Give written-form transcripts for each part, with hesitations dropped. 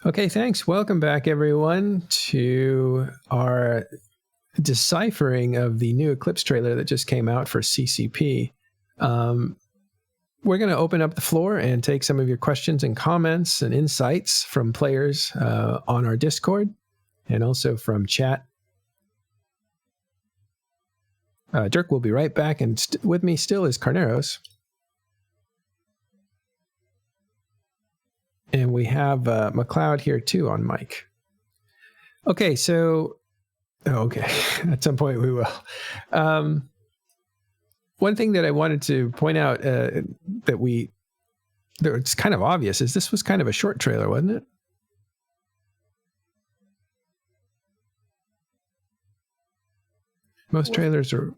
Okay, thanks. Welcome back, everyone, to our deciphering of the new Eclipse trailer that just came out for CCP. We're going to open up the floor and take some of your questions and comments and insights from players on our Discord and also from chat. Dirk will be right back, and with me still is Carneros. And we have McLeod here too on mic. Okay, so... okay, at some point we will. One thing that I wanted to point out that it's kind of obvious is this was kind of a short trailer, wasn't it? Most trailers are...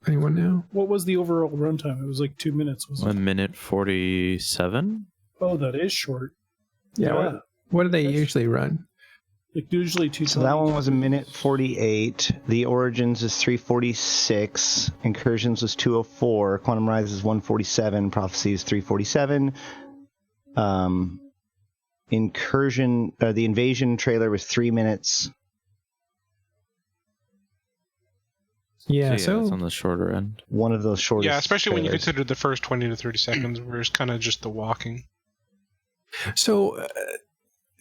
Anyone know? What was the overall runtime? It was like 2 minutes, wasn't it? 1 minute 47? Oh, that is short. Yeah. What do they usually run? Like usually 220. So that one was 1 minute 48. The Origins is 346. Incursions was 204. Quantum Rise is 147. Prophecy is 347. The Invasion trailer was 3 minutes. Yeah, so it's on the shorter end. One of those shortest. Yeah, especially trailers. when you consider the first 20 to 30 seconds, where it's kind of just the walking. So,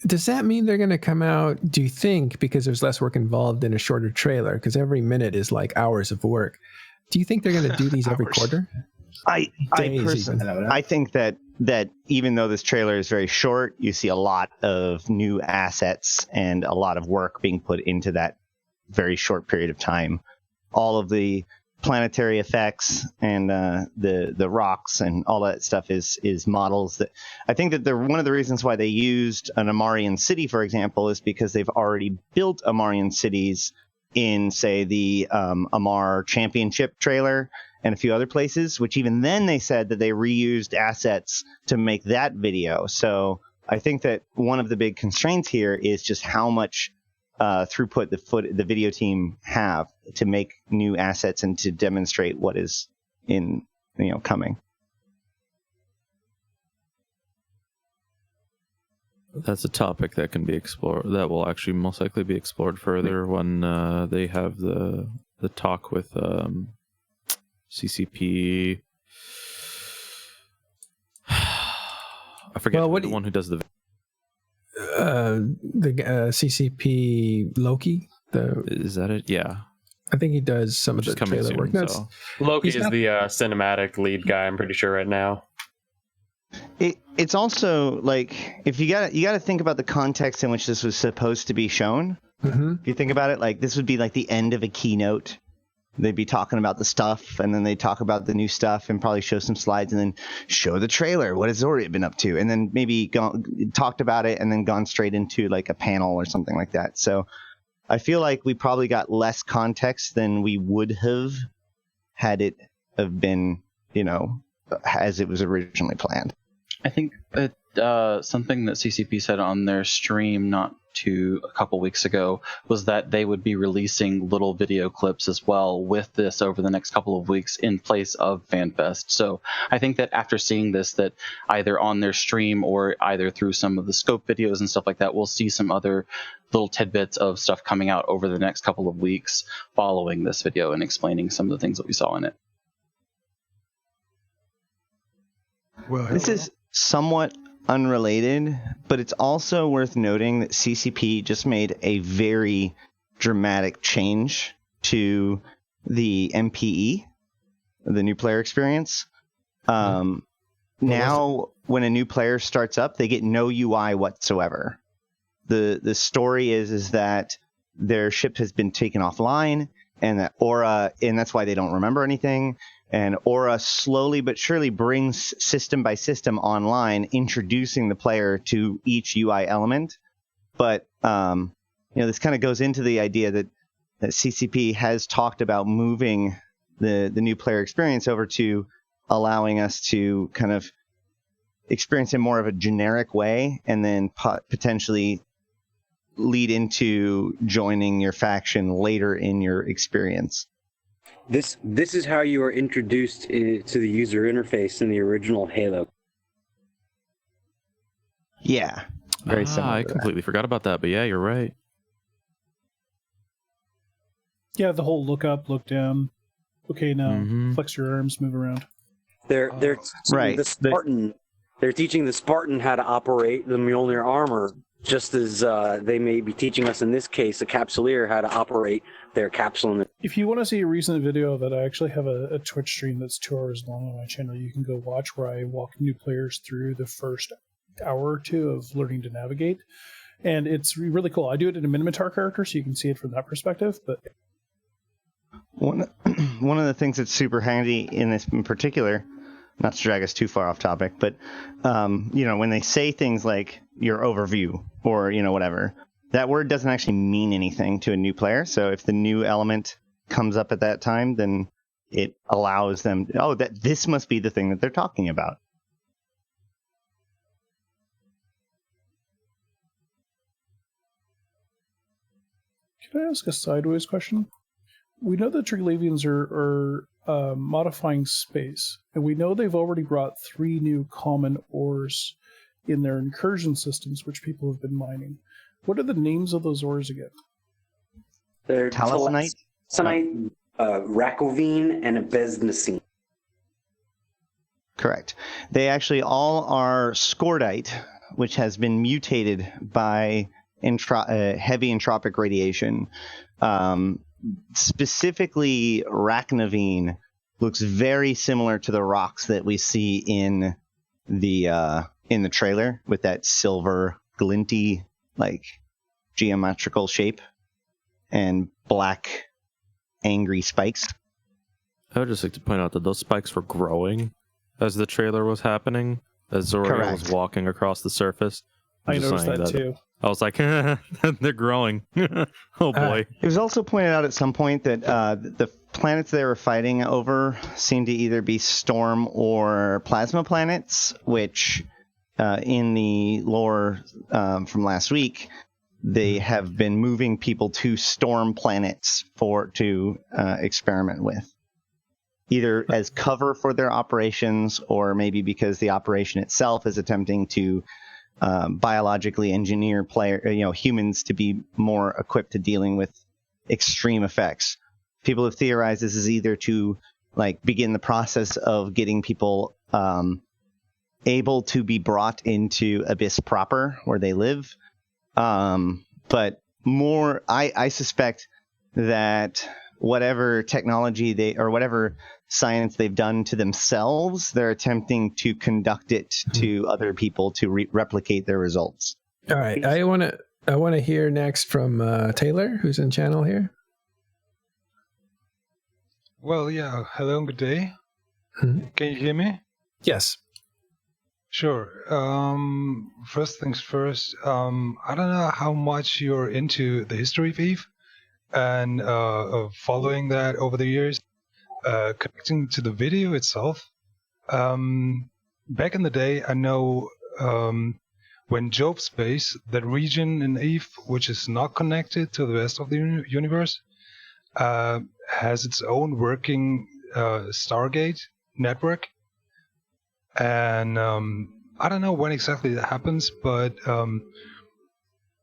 does that mean they're going to come out, do you think, because there's less work involved in a shorter trailer, because every minute is like hours of work, do you think they're going to do these every quarter? I think that even though this trailer is very short, you see a lot of new assets and a lot of work being put into that very short period of time. All of the planetary effects and the rocks and all that stuff is models that I think that one of the reasons why they used an Amarian city, for example, is because they've already built Amarian cities in, say, the Amar Championship trailer and a few other places, which even then they said that they reused assets to make that video. So I think that one of the big constraints here is just how much throughput the video team have to make new assets and to demonstrate what is coming. That's a topic that can be explored. That will actually most likely be explored further when they have the talk with CCP. I forget the one who does the CCP Loki. Is that it? Yeah. I think he does some of the trailer work. So. Loki is the cinematic lead guy, I'm pretty sure, right now. It's also like, if you got to think about the context in which this was supposed to be shown. Mm-hmm. If you think about it, like this would be like the end of a keynote. They'd be talking about the stuff, and then they talk about the new stuff, and probably show some slides, and then show the trailer. What has Zoria been up to? And then maybe talked about it, and then gone straight into like a panel or something like that. So I feel like we probably got less context than we would have had it have been, as it was originally planned. I think that something that CCP said on their stream a couple weeks ago was that they would be releasing little video clips as well with this over the next couple of weeks in place of FanFest. So I think that after seeing this, that either on their stream or either through some of the scope videos and stuff like that, we'll see some other little tidbits of stuff coming out over the next couple of weeks following this video and explaining some of the things that we saw in it. Well, this is somewhat unrelated, but it's also worth noting that CCP just made a very dramatic change to the MPE, the new player experience. Now, when a new player starts up, they get no UI whatsoever. The story is that their ship has been taken offline, and that Aura, and that's why they don't remember anything. And Aura slowly but surely brings system by system online, introducing the player to each UI element. But this kind of goes into the idea that CCP has talked about moving the new player experience over to allowing us to kind of experience in more of a generic way, and then potentially lead into joining your faction later in your experience. This is how you are introduced to the user interface in the original Halo. Yeah. Very similar. I completely forgot about that, but yeah, you're right. Yeah, the whole look up, look down. Okay, now Mhm. flex your arms, move around. They're teaching Right. the Spartan. They're teaching the Spartan how to operate the Mjolnir armor, just as they may be teaching us in this case, a Capsuleer, how to operate their capsule. If you want to see a recent video of that, I actually have a Twitch stream that's 2 hours long on my channel. You can go watch where I walk new players through the first hour or two of learning to navigate. And it's really cool. I do it in a Minotaur character, so you can see it from that perspective. But One of the things that's super handy in this in particular, not to drag us too far off topic, but when they say things like your overview or whatever, that word doesn't actually mean anything to a new player. So if the new element comes up at that time, then it allows them, that this must be the thing that they're talking about. can I ask a sideways question? We know that Triglavians are modifying space, and we know they've already brought 3 new common ores in their incursion systems, which people have been mining. What are the names of those ores again? They're Talisonite? Rakovine, and Abesnacine. Correct. They actually all are scordite, which has been mutated by heavy entropic radiation. Specifically, Racnavine looks very similar to the rocks that we see in the trailer, with that silver glinty geometrical shape and black angry spikes. I would just like to point out that those spikes were growing as the trailer was happening, as Zoriel was walking across the surface. I noticed that too. I was like, they're growing. Oh boy. It was also pointed out at some point that the planets they were fighting over seemed to either be storm or plasma planets, which in the lore from last week, they have been moving people to storm planets to experiment with. Either as cover for their operations, or maybe because the operation itself is attempting to biologically engineer humans to be more equipped to dealing with extreme effects. People have theorized this is either to begin the process of getting people able to be brought into Abyss proper, where they live. But more, I suspect that whatever technology or whatever science they've done to themselves, they're attempting to conduct it to other people to replicate their results. All right, I want to hear next from Taylor, who's in channel here. Well, yeah. Hello and good day. Mm-hmm. Can you hear me? Yes. Sure. First things first. I don't know how much you're into the history of Eve and following that over the years. Connecting to the video itself. Back in the day, I know when Jovian Space, that region in Eve, which is not connected to the rest of the universe, has its own working Stargate network. And I don't know when exactly that happens, but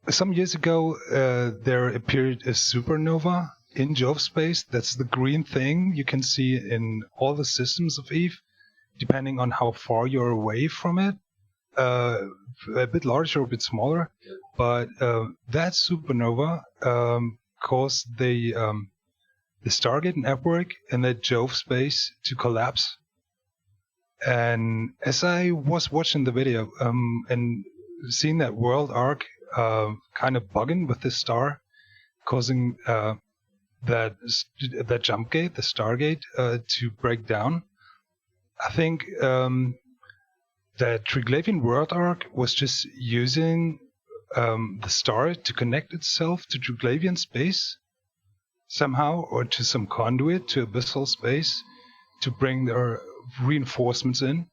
some years ago there appeared a supernova in Jovian Space. That's the green thing you can see in all the systems of Eve, depending on how far you're away from it. A bit larger or a bit smaller, but that supernova caused the Stargate network and the Jovian Space to collapse. And as I was watching the video and seeing that world arc kind of bugging with this star, causing that jump gate, the Stargate, to break down, I think that Triglavian world arc was just using the star to connect itself to Triglavian space somehow, or to some conduit to abyssal space to bring their reinforcements in,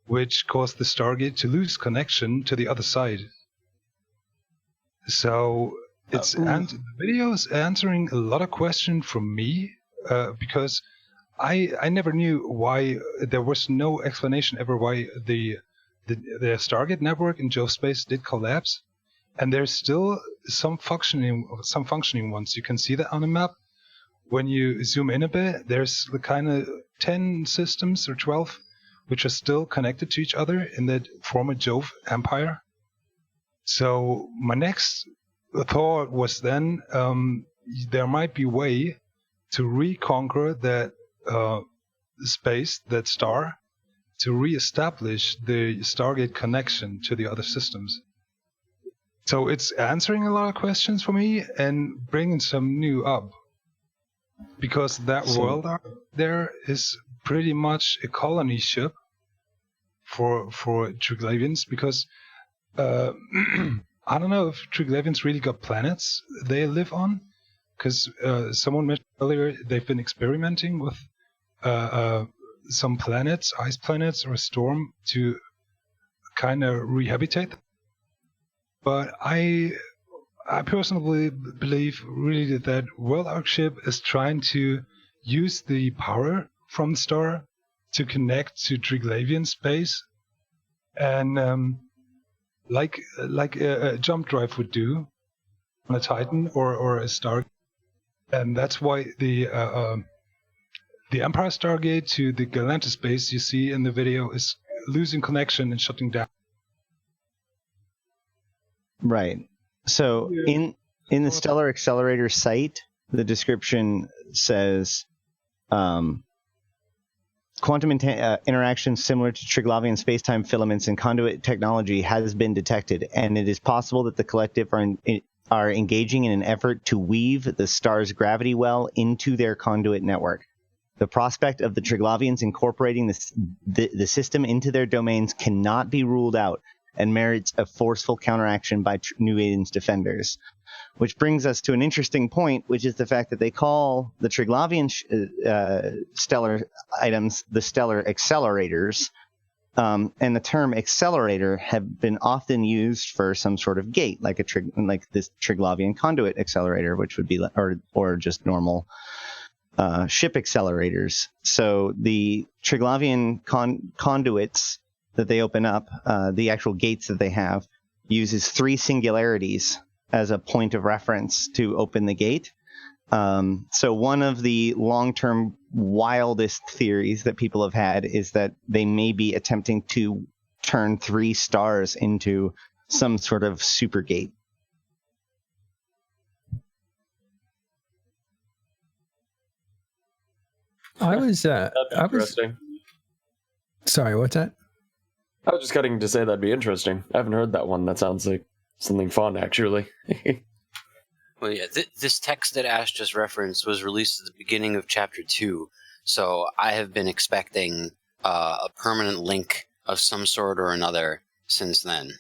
which caused the Stargate to lose connection to the other side. So the video is answering a lot of questions from me because I never knew why there was no explanation ever why the the Stargate network in Jove Space did collapse, and there's still some functioning ones. You can see that on the map. When you zoom in a bit, there's the kind of 10 systems or 12 which are still connected to each other in that former Jove empire. So my next thought was then there might be a way to reconquer that space, that star, to reestablish the Stargate connection to the other systems. So it's answering a lot of questions for me and bringing some new up. Because that world out there is pretty much a colony ship for Triglavians, because I don't know if Triglavians really got planets they live on, because someone mentioned earlier they've been experimenting with some planets, ice planets or storm, to kind of rehabilitate. But I personally believe really that World Arc ship is trying to use the power from the star to connect to Triglavian space, and like a jump drive would do on a Titan or a Star, and that's why the Empire Stargate to the Galantis base you see in the video is losing connection and shutting down. Right. So in the Stellar Accelerator site, the description says quantum interactions similar to Triglavian spacetime filaments and conduit technology has been detected, and it is possible that the collective are engaging in an effort to weave the star's gravity well into their conduit network. The prospect of the Triglavians incorporating the system into their domains cannot be ruled out, and merits a forceful counteraction by New Aiden's defenders. Which brings us to an interesting point, which is the fact that they call the Triglavian stellar items the stellar accelerators, and the term accelerator have been often used for some sort of gate, like this Triglavian conduit accelerator, which would be or just normal ship accelerators. So the Triglavian conduits that they open up, the actual gates that they have, uses 3 singularities as a point of reference to open the gate. So one of the long-term wildest theories that people have had is that they may be attempting to turn 3 stars into some sort of super gate. That's interesting. Sorry, what's that? I was just cutting to say that'd be interesting. I haven't heard that one. That sounds like something fun, actually. Well, yeah, this text that Ash just referenced was released at the beginning of Chapter 2, so I have been expecting a permanent link of some sort or another since then.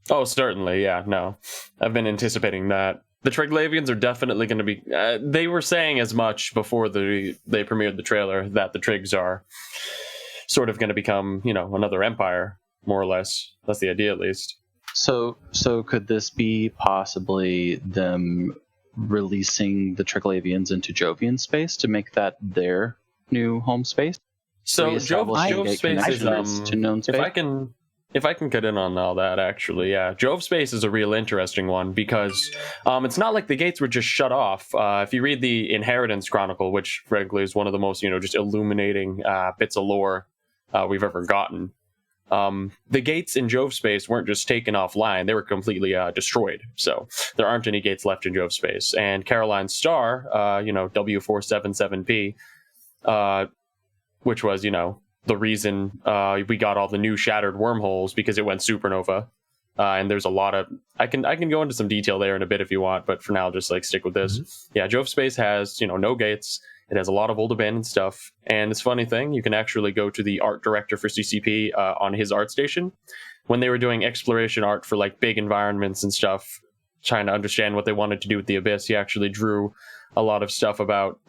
Oh, certainly, yeah, no. I've been anticipating that. The Triglavians are definitely going to be... they were saying as much before they premiered the trailer that the Trigs are sort of going to become, another empire, more or less. That's the idea, at least. So could this be possibly them releasing the Triglavians into Jovian space to make that their new home space? So Jove Space is to known space? If I can get in on all that, actually, yeah. Jove Space is a real interesting one because it's not like the gates were just shut off. If you read the Inheritance Chronicle, which frankly is one of the most, just illuminating bits of lore we've ever gotten, the gates in Jove Space weren't just taken offline; they were completely destroyed. So there aren't any gates left in Jove Space. And Caroline's star, W477P, which was, the reason we got all the new shattered wormholes, because it went supernova. And there's a lot of... I can go into some detail there in a bit if you want, but for now, just stick with this. Mm-hmm. Yeah, Jove Space has, no gates. It has a lot of old abandoned stuff. And this funny thing, you can actually go to the art director for CCP on his art station. When they were doing exploration art for big environments and stuff, trying to understand what they wanted to do with the Abyss, he actually drew a lot of stuff about,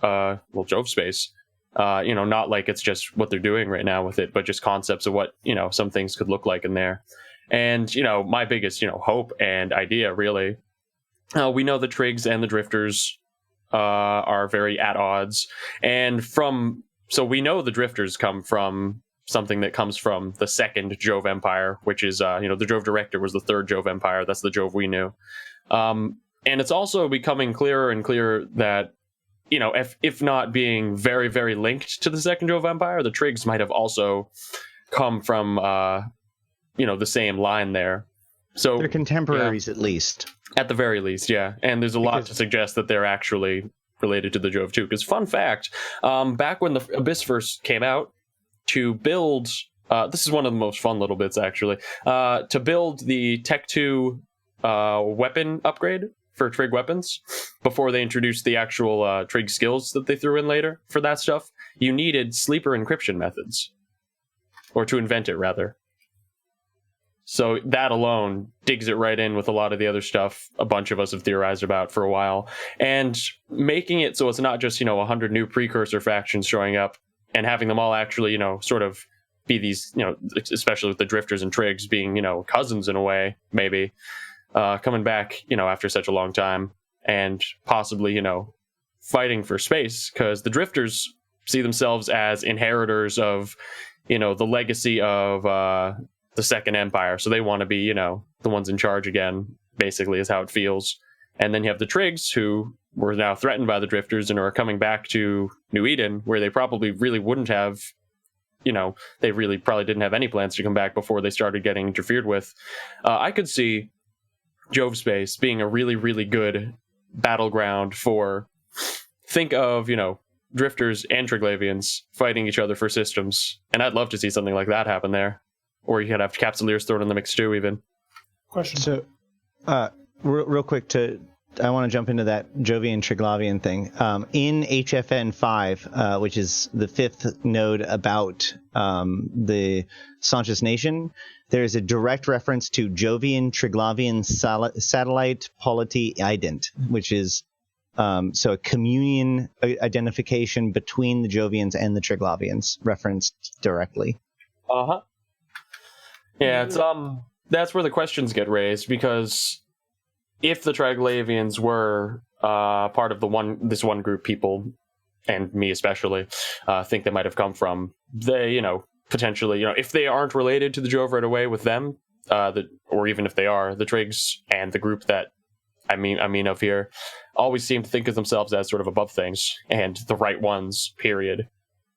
Jove Space. Not like it's just what they're doing right now with it, but just concepts of what, some things could look like in there. And, my biggest, hope and idea, really, we know the Trigs and the Drifters are very at odds. And so we know the Drifters come from something that comes from the second Jove Empire, which is, the Jove Director was the third Jove Empire. That's the Jove we knew. And it's also becoming clearer and clearer that, if not being very, very linked to the second Jove Empire, the Trigs might have also come from, the same line there. So they're contemporaries, at least. At the very least, yeah. And there's a lot to suggest that they're actually related to the Jove too. Because fun fact, back when the Abyss first came out, to build, this is one of the most fun little bits actually, to build the Tech 2 weapon upgrade for Trig weapons, before they introduced the actual Trig skills that they threw in later for that stuff, you needed sleeper encryption methods. Or to invent it, rather. So that alone digs it right in with a lot of the other stuff a bunch of us have theorized about for a while. And making it so it's not just, 100 new precursor factions showing up and having them all actually, sort of be these, especially with the Drifters and Trigs being, cousins in a way, maybe, coming back, after such a long time and possibly, fighting for space, because the Drifters see themselves as inheritors of, the legacy of the Second Empire. So they want to be, the ones in charge again, basically, is how it feels. And then you have the Trigs, who were now threatened by the Drifters and are coming back to New Eden, where they probably really wouldn't have, they really probably didn't have any plans to come back before they started getting interfered with. I could see Jove Space being a really, really good battleground for, think of, Drifters and Triglavians fighting each other for systems. And I'd love to see something like that happen there. Or you could have Capsuleers thrown in the mix too, even. Question. So, real quick, I want to jump into that Jovian Triglavian thing. In HFN 5, which is the 5th node about the Sanchez Nation, there is a direct reference to Jovian Triglavian satellite polity ident, which is so a communion identification between the Jovians and the Triglavians, referenced directly. Uh-huh. Yeah, it's that's where the questions get raised, because if the Triglavians were part of this one group, people, and me especially, think they might have come from, they, potentially, if they aren't related to the Jove right away with them, or even if they are, the Trigs and the group that I mean of here, always seem to think of themselves as sort of above things and the right ones, period.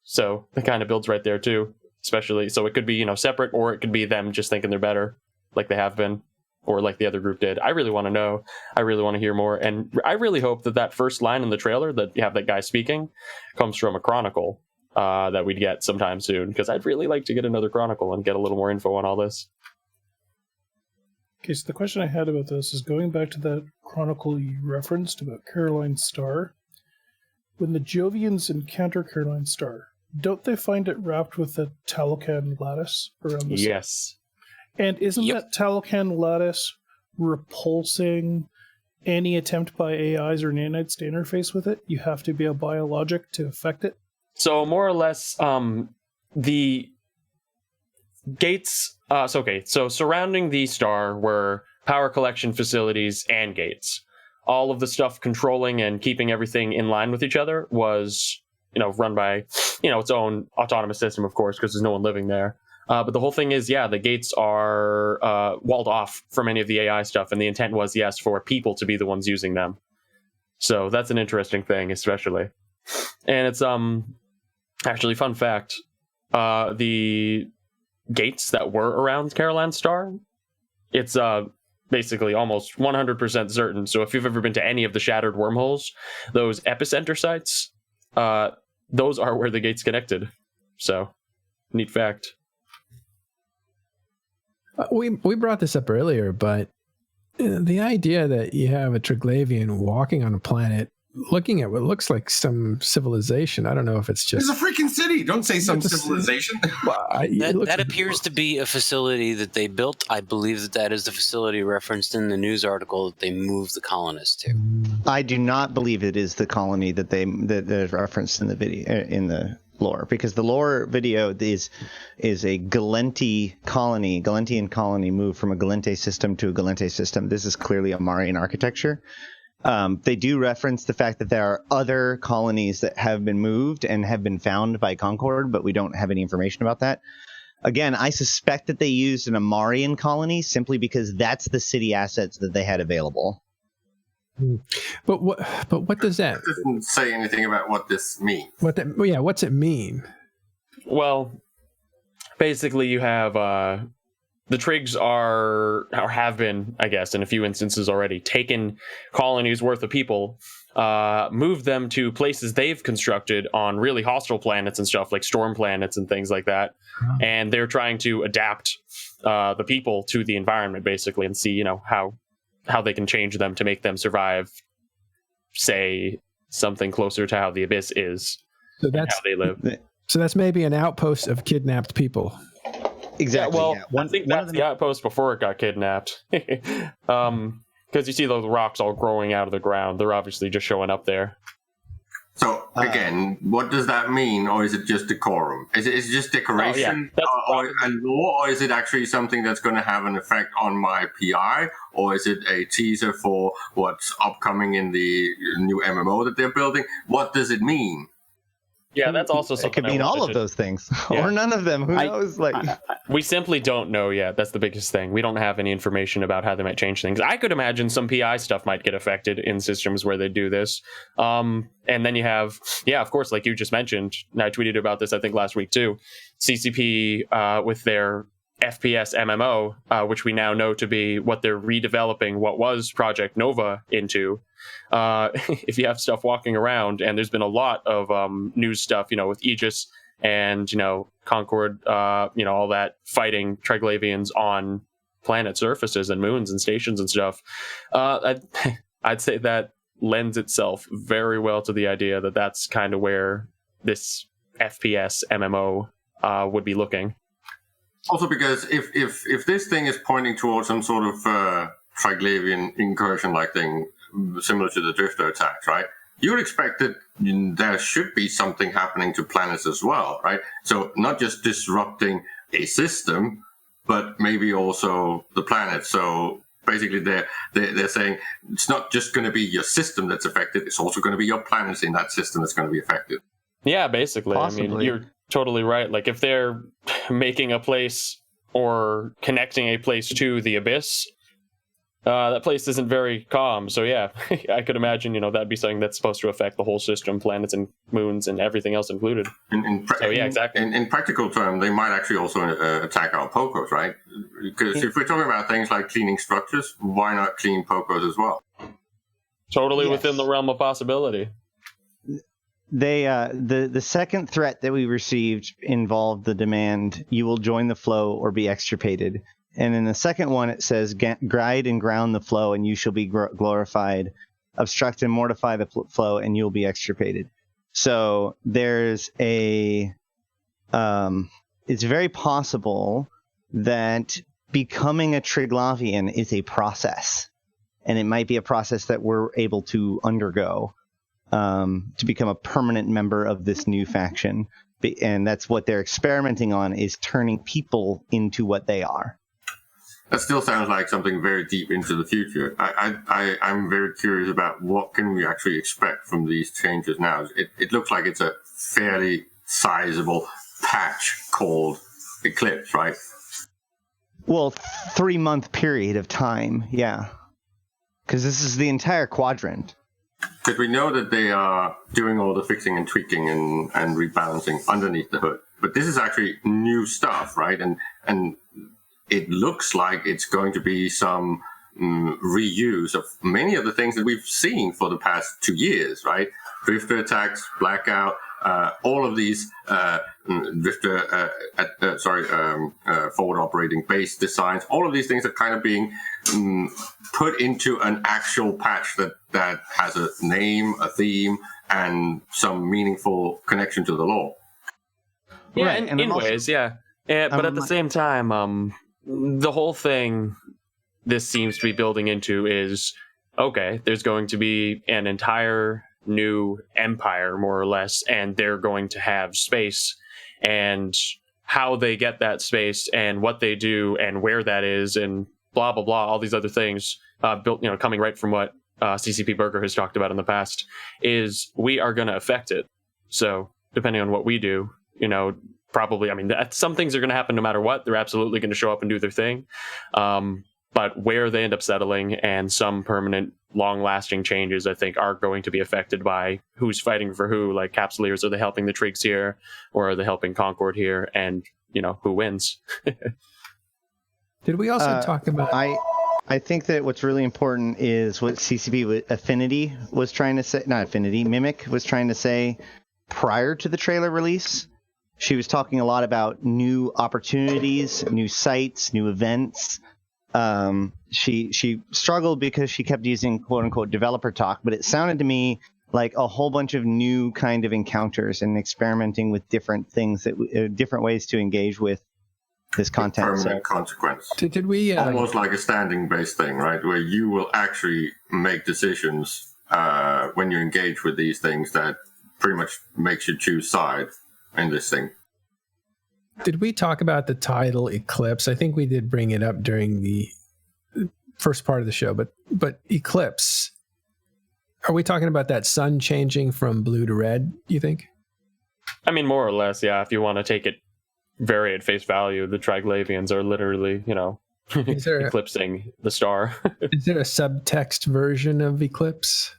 So it kind of builds right there too, especially. So it could be, separate, or it could be them just thinking they're better, like they have been, or like the other group did. I really want to know. I really want to hear more. And I really hope that first line in the trailer that you have that guy speaking comes from a chronicle that we'd get sometime soon, because I'd really like to get another chronicle and get a little more info on all this. Okay, so the question I had about this is going back to that chronicle you referenced about Caroline Star. When the Jovians encounter Caroline Star, don't they find it wrapped with a Talocan lattice around the Yes. And isn't that Talocan lattice repulsing any attempt by AIs or nanites to interface with it? You have to be a biologic to affect it? So more or less, the gates... So surrounding the star were power collection facilities and gates. All of the stuff controlling and keeping everything in line with each other was, run by, its own autonomous system, of course, because there's no one living there. But the whole thing is, the gates are walled off from any of the AI stuff, and the intent was, yes, for people to be the ones using them. So that's an interesting thing, especially. And it's actually, fun fact, the gates that were around Caroline Star, it's basically almost 100% certain. So if you've ever been to any of the shattered wormholes, those epicenter sites, those are where the gates connected. So, neat fact. We brought this up earlier, but the idea that you have a Triglavian walking on a planet looking at what looks like some civilization. I don't know if it's just... There's a freaking city. Don't say some civilization. That appears to be a facility that they built. I believe that is the facility referenced in the news article that they moved the colonists to. I do not believe it is the colony that is referenced in the video, in the lore, because the lore video is a Galentian colony moved from a Galente system to a Galente system. This is clearly a Marian architecture. They do reference the fact that there are other colonies that have been moved and have been found by Concord, but we don't have any information about that. Again, I suspect that they used an Amarian colony simply because that's the city assets that they had available. But what does that? It doesn't say anything about what this means. What's it mean? Well, basically, you have the Trigs are, or have been, I guess, in a few instances already, taken colonies worth of people, moved them to places they've constructed on really hostile planets and stuff, like storm planets and things like that. And they're trying to adapt the people to the environment, basically, and see, how they can change them to make them survive, say, something closer to how the Abyss is, so that's how they live. So that's maybe an outpost of kidnapped people. Exactly. Yeah, well, I think that's the outpost before it got kidnapped. Because you see those rocks all growing out of the ground. They're obviously just showing up there. So, again, what does that mean? Or is it just decorum? Is it just decoration? Or is it actually something that's going to have an effect on my PI? Or is it a teaser for what's upcoming in the new MMO that they're building? What does it mean? Yeah, that's also something. It could mean all of those things, or none of them. Who knows? We simply don't know yet. That's the biggest thing. We don't have any information about how they might change things. I could imagine some PI stuff might get affected in systems where they do this. And then you have, of course, like you just mentioned, and I tweeted about this, I think, last week too, CCP with their FPS MMO, which we now know to be what they're redeveloping what was Project Nova into. If you have stuff walking around, and there's been a lot of news stuff, with Aegis and Concord, all that fighting Triglavians on planet surfaces and moons and stations and stuff. I'd say that lends itself very well to the idea that that's kind of where this FPS MMO would be looking. Also, because if this thing is pointing towards some sort of Triglavian incursion-like thing, similar to the Drifter attacks, right? You would expect that there should be something happening to planets as well, right? So not just disrupting a system, but maybe also the planet. So basically, they're saying it's not just going to be your system that's affected; it's also going to be your planets in that system that's going to be affected. Yeah, basically. Possibly. I mean, you're totally right. Like, if they're making a place or connecting a place to the Abyss, that place isn't very calm. So yeah, I could imagine, that'd be something that's supposed to affect the whole system, planets and moons and everything else included. Exactly. In practical terms, they might actually also attack our Pocos, right? Because if we're talking about things like cleaning structures, why not clean Pocos as well? Totally within the realm of possibility. They the second threat that we received involved the demand, you will join the flow or be extirpated. And in the second one, it says, guide and ground the flow, and you shall be glorified. Obstruct and mortify the flow, and you'll be extirpated. So there's it's very possible that becoming a Triglavian is a process. And it might be a process that we're able to undergo to become a permanent member of this new faction. And that's what they're experimenting on, is turning people into what they are. That still sounds like something very deep into the future. I'm very curious about what can we actually expect from these changes now. It looks like it's a fairly sizable patch called Eclipse, right? Well, 3-month period of time, yeah. Because this is the entire quadrant. Because we know that they are doing all the fixing and tweaking and rebalancing underneath the hood. But this is actually new stuff, right? And it looks like it's going to be some reuse of many of the things that we've seen for the past 2 years, right? Drifter attacks, blackout, all of these forward operating base designs, all of these things are kind of being put into an actual patch that has a name, a theme, and some meaningful connection to the lore. Yeah, right. in ways, yeah. But at the same time, the whole thing this seems to be building into is, okay, there's going to be an entire new empire, more or less, and they're going to have space, and how they get that space and what they do and where that is and blah, blah, blah, all these other things built, coming right from what CCP Burger has talked about in the past, is we are going to affect it. So depending on what we do, probably, some things are going to happen no matter what. They're absolutely going to show up and do their thing. But where they end up settling and some permanent, long-lasting changes, I think, are going to be affected by who's fighting for who. Like, Capsuleers, are they helping the Trigs here, or are they helping Concord here? And, who wins? Did we also talk about... I think that what's really important is what CCP Affinity was trying to say, not Affinity, Mimic was trying to say prior to the trailer release. She was talking a lot about new opportunities, new sites, new events. She struggled because she kept using quote unquote developer talk, but it sounded to me like a whole bunch of new kind of encounters and experimenting with different things, different ways to engage with this content. Permanent consequence. Did we almost like a standing based thing, right? Where you will actually make decisions when you engage with these things that pretty much makes you choose side in this thing. Did we talk about the title Eclipse? I think we did bring it up during the first part of the show, but Eclipse, are we talking about that sun changing from blue to red, you think? More or less, yeah. If you want to take it very at face value, the Triglavians are literally, eclipsing the star. Is there a subtext version of Eclipse?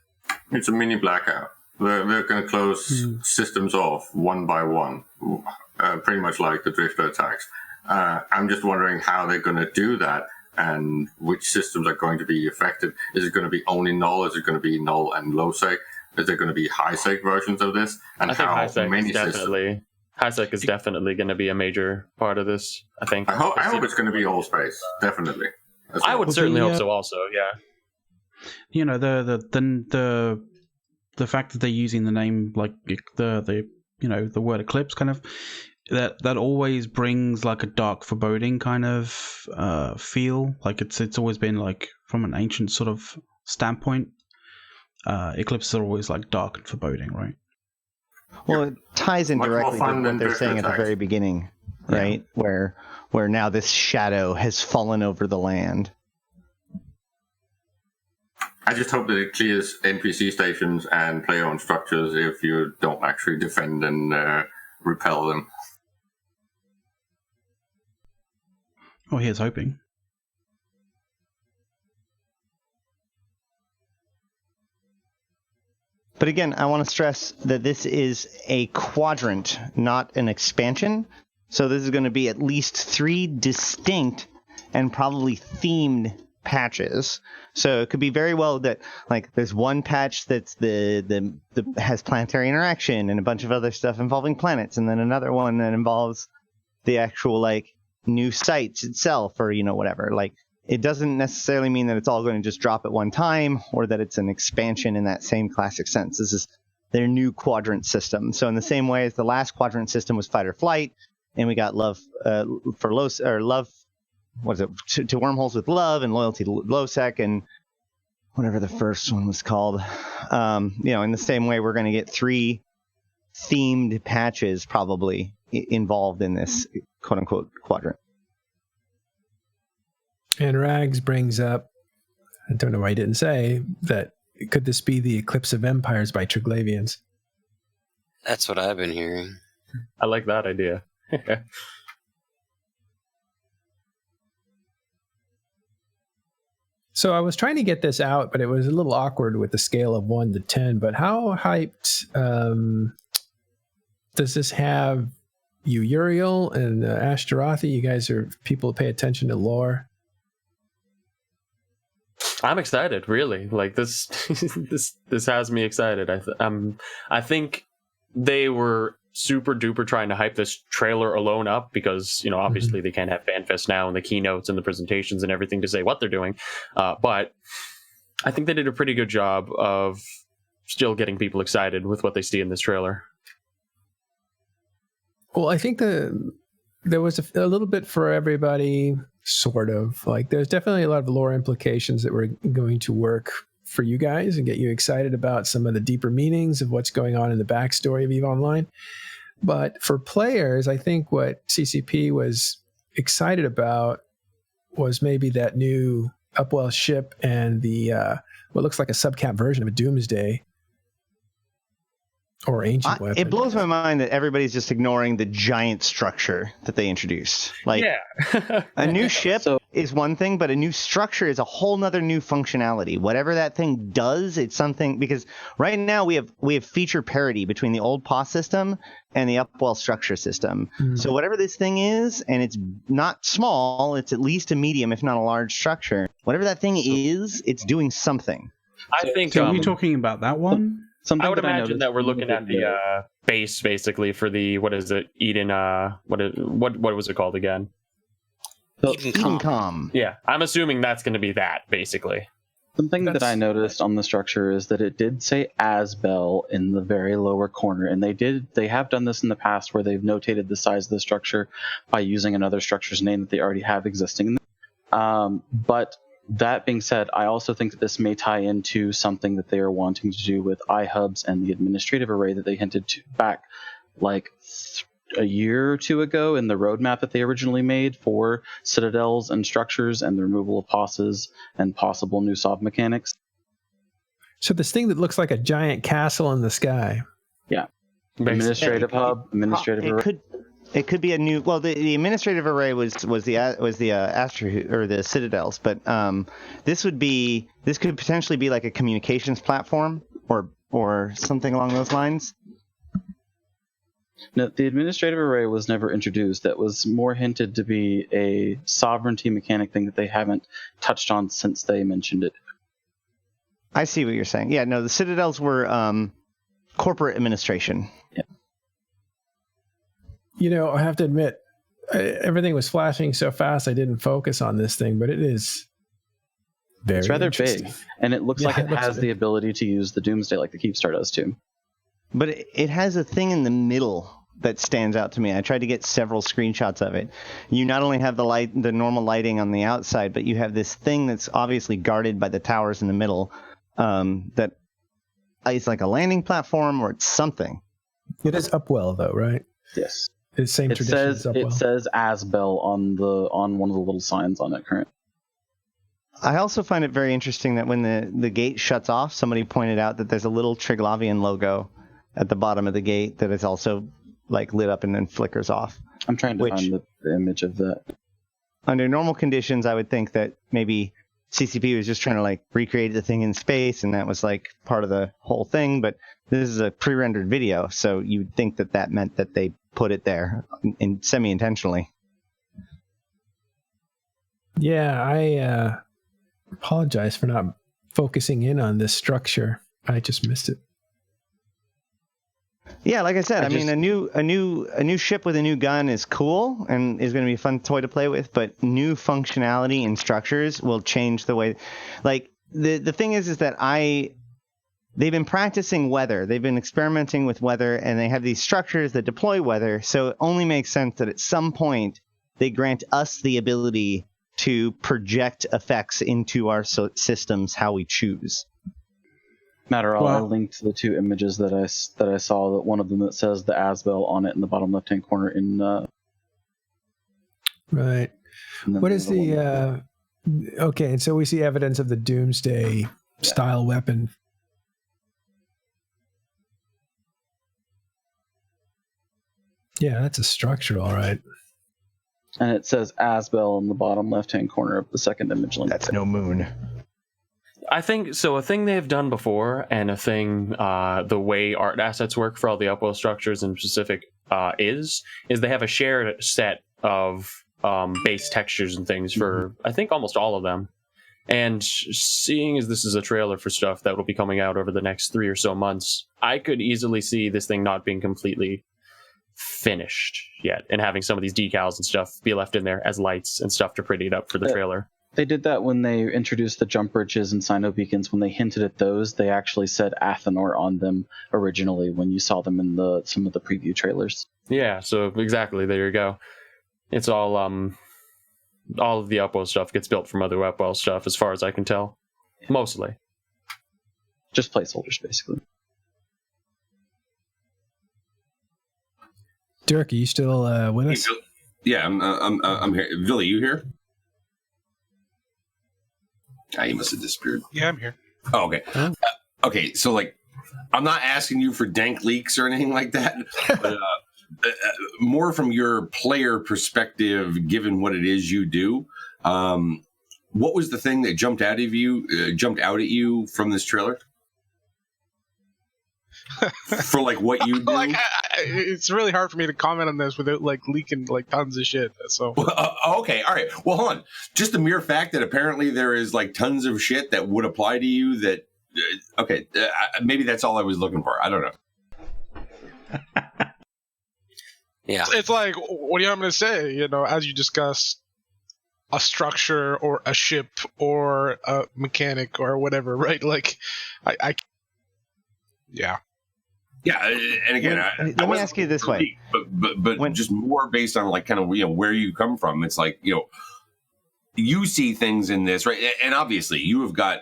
It's a mini blackout. They're going to close systems off one by one, pretty much like the Drifter attacks. I'm just wondering how they're going to do that and which systems are going to be affected. Is it going to be only null? Is it going to be null and low sec? Is there going to be high sec versions of this? And I think how high sec many is definitely... HiSec is definitely going to be a major part of this, I think. I hope it's going to be all space, definitely. Well. I would certainly hope so also, yeah. The fact that they're using the name, like the word Eclipse, kind of, that always brings like a dark foreboding kind of feel. Like it's always been like from an ancient sort of standpoint, eclipses are always like dark and foreboding, right? Well, it ties in directly to what they're saying at the very beginning, right? Yeah. Where now this shadow has fallen over the land. I just hope that it clears NPC stations and player-owned structures if you don't actually defend and repel them. Oh, here's hoping. But again, I want to stress that this is a quadrant, not an expansion. So this is going to be at least 3 distinct and probably themed patches. So it could be very well that like there's one patch that's the has planetary interaction and a bunch of other stuff involving planets, and then another one that involves the actual like new sites itself, or whatever. Like, it doesn't necessarily mean that it's all going to just drop at one time or that it's an expansion in that same classic sense. This is their new quadrant system. So in the same way as the last quadrant system was fight or flight, and we got love for low, or love, what is it, to wormholes with love, and loyalty to low sec, and whatever the first one was called. In the same way, we're going to get 3 themed patches probably involved in this quote unquote quadrant. And Rags brings up, I don't know why he didn't say, that could this be the Eclipse of Empires by Triglavians? That's what I've been hearing. I like that idea. So I was trying to get this out, but it was a little awkward with the scale of 1 to 10. But how hyped does this have you, Uriel, and Ashtarothi? You guys are people who pay attention to lore. I'm excited, really. Like this this has me excited. I think they were super duper trying to hype this trailer alone up because, obviously they can't have FanFest now and the keynotes and the presentations and everything to say what they're doing. But I think they did a pretty good job of still getting people excited with what they see in this trailer. Well, I think there was a little bit for everybody, sort of. Like, there's definitely a lot of lore implications that were going to work for you guys and get you excited about some of the deeper meanings of what's going on in the backstory of EVE Online. But for players, I think what CCP was excited about was maybe that new Upwell ship and the what looks like a subcap version of a Doomsday or ancient weapon. It blows my mind that everybody's just ignoring the giant structure that they introduced. Like, a new ship is one thing, but a new structure is a whole nother new functionality. Whatever that thing does, it's something, because right now we have feature parity between the old POS system and the Upwell structure system. So whatever this thing is, and it's not small, it's at least a medium, if not a large structure. Whatever that thing is, it's doing something. I think. So are you talking about that one? I would imagine that we're looking at the base, basically, for the, what is it, Eden, what was it called again? Edencom. Yeah, I'm assuming that's going to be that, basically. Something that I noticed on the structure is that it did say Asbel in the very lower corner, and they have done this in the past where they've notated the size of the structure by using another structure's name that they already have existing. But that being said, I also think that this may tie into something that they are wanting to do with iHubs and the administrative array that they hinted to back like a year or two ago in the roadmap that they originally made for citadels and structures and the removal of POSs and possible new soft mechanics. So this thing that looks like a giant castle in the sky. Yeah. Administrative hub, administrative array. It could be a new. Well, the administrative array was the Astro or the Citadels, but this could potentially be like a communications platform or something along those lines. No, the administrative array was never introduced. That was more hinted to be a sovereignty mechanic thing that they haven't touched on since they mentioned it. I see what you're saying. Yeah, no, the Citadels were corporate administration. Yeah. You know, I have to admit, everything was flashing so fast I didn't focus on this thing, but it is very It's rather big, and it looks like it has the ability to use the Doomsday like the Keepstar does too. But it has a thing in the middle that stands out to me. I tried to get several screenshots of it. You not only have the normal lighting on the outside, but you have this thing that's obviously guarded by the towers in the middle. That is like a landing platform or it's something. It is Upwell, though, right? Yes. It's same tradition as Upwell. It says Asbel on one of the little signs on it currently. I also find it very interesting that when the gate shuts off, somebody pointed out that there's a little Triglavian logo at the bottom of the gate that is also like lit up and then flickers off. I'm trying to find the image of that. Under normal conditions, I would think that maybe CCP was just trying to like recreate the thing in space, and that was like part of the whole thing. But this is a pre-rendered video, so you'd think that meant that they put it there in semi-intentionally. Yeah, I apologize for not focusing in on this structure. I just missed it. Yeah, like I said, I mean, a new ship with a new gun is cool and is going to be a fun toy to play with, but new functionality and structures will change the way. Like the thing is that they've been practicing weather, they've been experimenting with weather, and they have these structures that deploy weather. So it only makes sense that at some point they grant us the ability to project effects into our systems how we choose. I linked the two images that I saw. That one of them that says the Asbel on it in the bottom left-hand corner. Right. What is the? Okay, and so we see evidence of the Doomsday style weapon. Yeah, that's a structure, all right. And it says Asbel in the bottom left-hand corner of the second image link. That's no moon. I think so. A thing they've done before, and a thing the way art assets work for all the Upwell structures in specific is they have a shared set of base textures and things for I think almost all of them. And seeing as this is a trailer for stuff that will be coming out over the next 3 or so months, I could easily see this thing not being completely finished yet, and having some of these decals and stuff be left in there as lights and stuff to pretty it up for the trailer. They did that when they introduced the jump bridges and Sino beacons. When they hinted at those, they actually said Athenor on them originally when you saw them in some of the preview trailers. Yeah, so exactly, there you go. It's all of the Upwell stuff gets built from other Upwell stuff, as far as I can tell. Mostly. Just placeholders, basically. Dirk, are you still with us? Yeah, I'm here. Billy, you here? You must have disappeared. Yeah, I'm here. Oh, okay. Okay, so like, I'm not asking you for dank leaks or anything like that, but more from your player perspective, given what it is you do. What was the thing that jumped out at you from this trailer? For like what you do? Like, it's really hard for me to comment on this without like leaking like tons of shit. So okay, all right. Well, hold on. Just the mere fact that apparently there is like tons of shit that would apply to you. That maybe that's all I was looking for. I don't know. Yeah, it's like, what do you want me to say? You know, as you discuss a structure or a ship or a mechanic or whatever, right? Like, yeah. Yeah, and again, let me ask you this way, but just more based on like kind of where you come from. It's like you see things in this, right? And obviously, you have got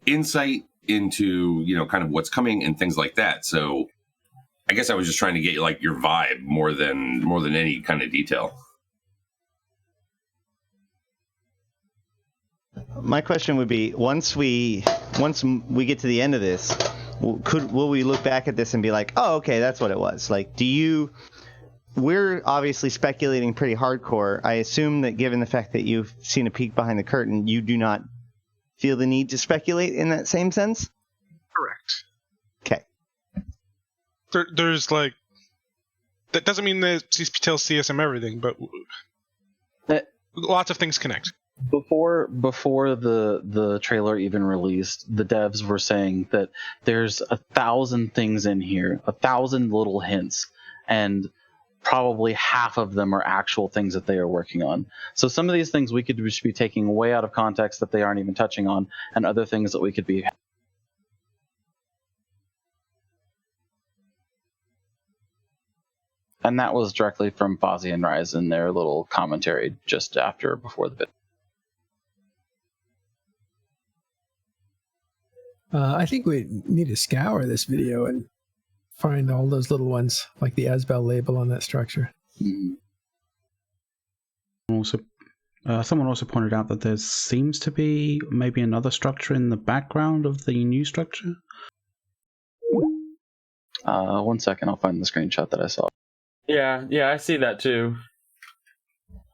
insight into kind of what's coming and things like that. So, I guess I was just trying to get like your vibe more than any kind of detail. My question would be: once we get to the end of this, will we look back at this and be like, oh, okay, that's what it was? Like, we're obviously speculating pretty hardcore. I assume that given the fact that you've seen a peek behind the curtain, you do not feel the need to speculate in that same sense? Correct. Okay. There's like, that doesn't mean that CCP tells CSM everything, but lots of things connect. Before the trailer even released, the devs were saying that there's 1,000 things in here, 1,000 little hints, and probably half of them are actual things that they are working on. So some of these things we could just be taking way out of context that they aren't even touching on, and other things that we could be. And that was directly from Fozzie and Rise in their little commentary just before the bit. I think we need to scour this video and find all those little ones, like the Asbel label on that structure. Mm-hmm. Also, someone also pointed out that there seems to be maybe another structure in the background of the new structure. 1 second, I'll find the screenshot that I saw. Yeah, I see that too.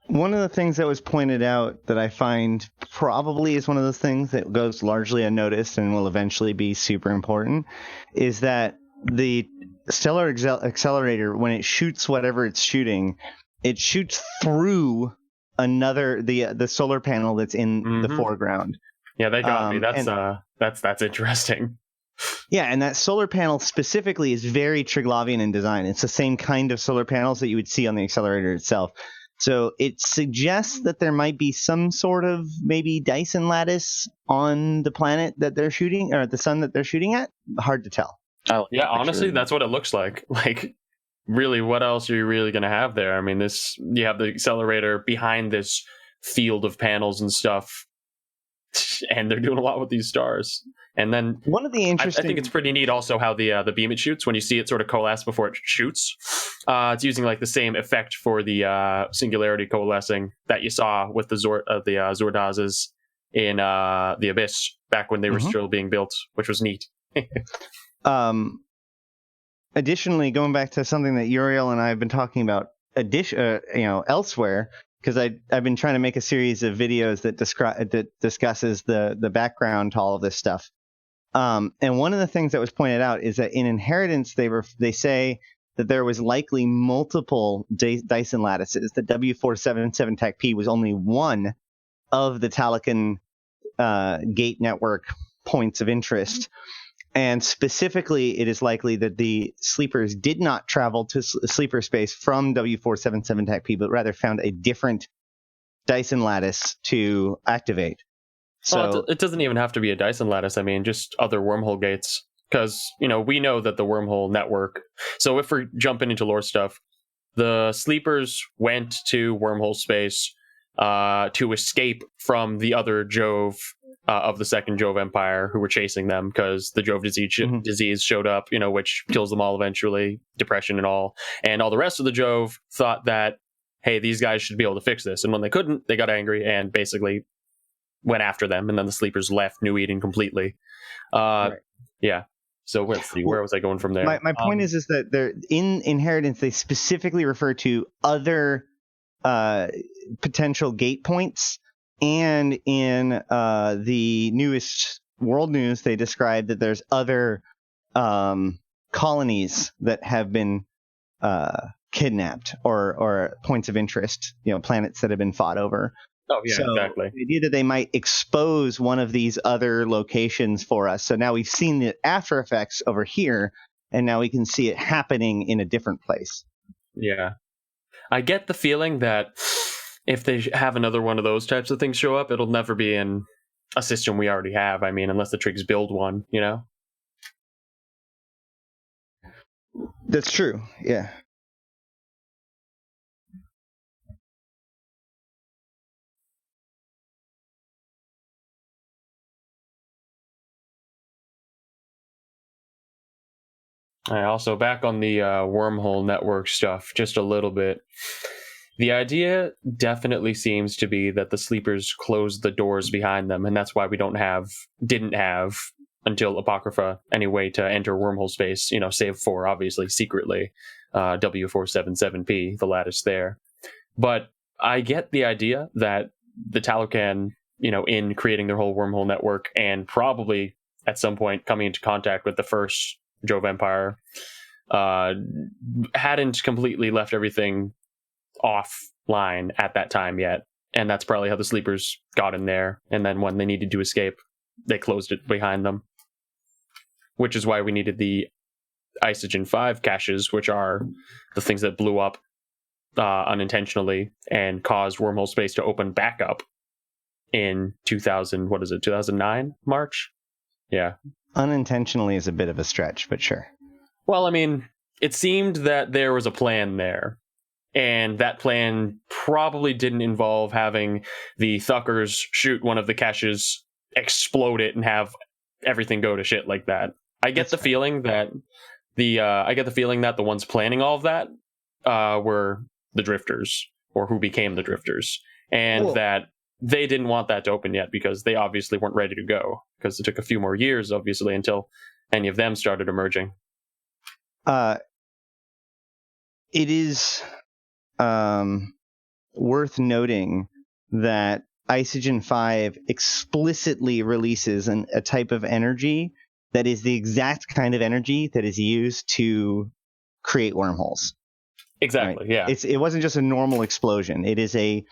One of the things that was pointed out that I find probably is one of those things that goes largely unnoticed and will eventually be super important is that the stellar accelerator, when it shoots whatever it's shooting, it shoots through the solar panel that's in the foreground. Yeah, they got me. That's interesting. Yeah, and that solar panel specifically is very Triglavian in design. It's the same kind of solar panels that you would see on the accelerator itself. So it suggests that there might be some sort of maybe Dyson lattice on the planet that they're shooting, or the sun that they're shooting at. Hard to tell. Yeah, honestly, that's what it looks like. Like, really, what else are you really going to have there? I mean, you have the accelerator behind this field of panels and stuff, and they're doing a lot with these stars. And then one of the interesting, I think it's pretty neat also how the beam it shoots when you see it sort of coalesce before it shoots. It's using like the same effect for the singularity coalescing that you saw with the Zordazes in the Abyss back when they were still being built, which was neat. Additionally, going back to something that Uriel and I have been talking about, elsewhere, because I've been trying to make a series of videos that discusses the background to all of this stuff. And one of the things that was pointed out is that in Inheritance, they say that there was likely multiple Dyson lattices. The W477 TAC-P was only one of the Talican gate network points of interest. And specifically, it is likely that the sleepers did not travel to sleeper space from W477 TAC-P, but rather found a different Dyson lattice to activate. So it doesn't even have to be a Dyson lattice. I mean, just other wormhole gates. Because, we know that the wormhole network... So if we're jumping into lore stuff, the sleepers went to wormhole space to escape from the other Jove of the second Jove Empire who were chasing them because the Jove disease showed up, which kills them all eventually, depression and all. And all the rest of the Jove thought that, hey, these guys should be able to fix this. And when they couldn't, they got angry and basically went after them, and then the sleepers left New Eden completely. Right. Yeah. So where was I going from there? My point is that they're in Inheritance. They specifically refer to other potential gate points, and in the newest world news, they describe that there's other colonies that have been kidnapped or points of interest. Planets that have been fought over. Oh, yeah, so exactly. The idea that they might expose one of these other locations for us. So now we've seen the after effects over here, and now we can see it happening in a different place. Yeah. I get the feeling that if they have another one of those types of things show up, it'll never be in a system we already have. I mean, unless the Trigs build one, That's true, yeah. Also, back on the wormhole network stuff, just a little bit. The idea definitely seems to be that the sleepers closed the doors behind them, and that's why we didn't have until Apocrypha any way to enter wormhole space, save for obviously secretly W477P, the lattice there. But I get the idea that the Talocan, in creating their whole wormhole network and probably at some point coming into contact with the first Jove Empire, hadn't completely left everything offline at that time yet, and that's probably how the sleepers got in there, and then when they needed to escape, they closed it behind them, which is why we needed the Isogen 5 caches, which are the things that blew up unintentionally and caused wormhole space to open back up in 2009 March. Yeah, unintentionally is a bit of a stretch, but sure. Well, I mean, it seemed that there was a plan there, and that plan probably didn't involve having the Thuckers shoot one of the caches, explode it, and have everything go to shit like that. I get the feeling that the ones planning all of that were the Drifters, or who became the Drifters, and that they didn't want that to open yet because they obviously weren't ready to go, because it took a few more years, obviously, until any of them started emerging. It is worth noting that Isogen 5 explicitly releases a type of energy that is the exact kind of energy that is used to create wormholes. Exactly, right? Yeah. It wasn't just a normal explosion. It is a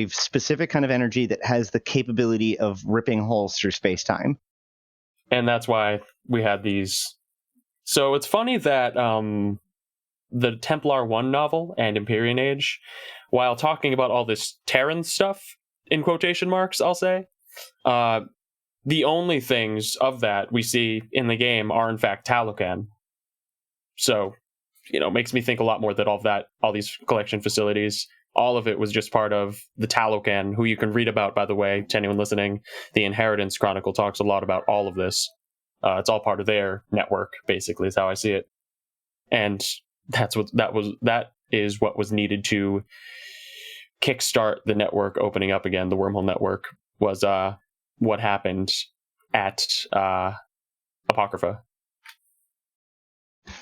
specific kind of energy that has the capability of ripping holes through space-time. And that's why we had these. So it's funny that the Templar 1 novel and Empyrean Age, while talking about all this Terran stuff, in quotation marks, I'll say, the only things of that we see in the game are, in fact, Talocan. So, makes me think a lot more that all these collection facilities, all of it was just part of the Talocan, who you can read about, by the way, to anyone listening. The Inheritance Chronicle talks a lot about all of this. It's all part of their network, basically, is how I see it. And that is what was needed to kickstart the network opening up again. The wormhole network was what happened at Apocrypha.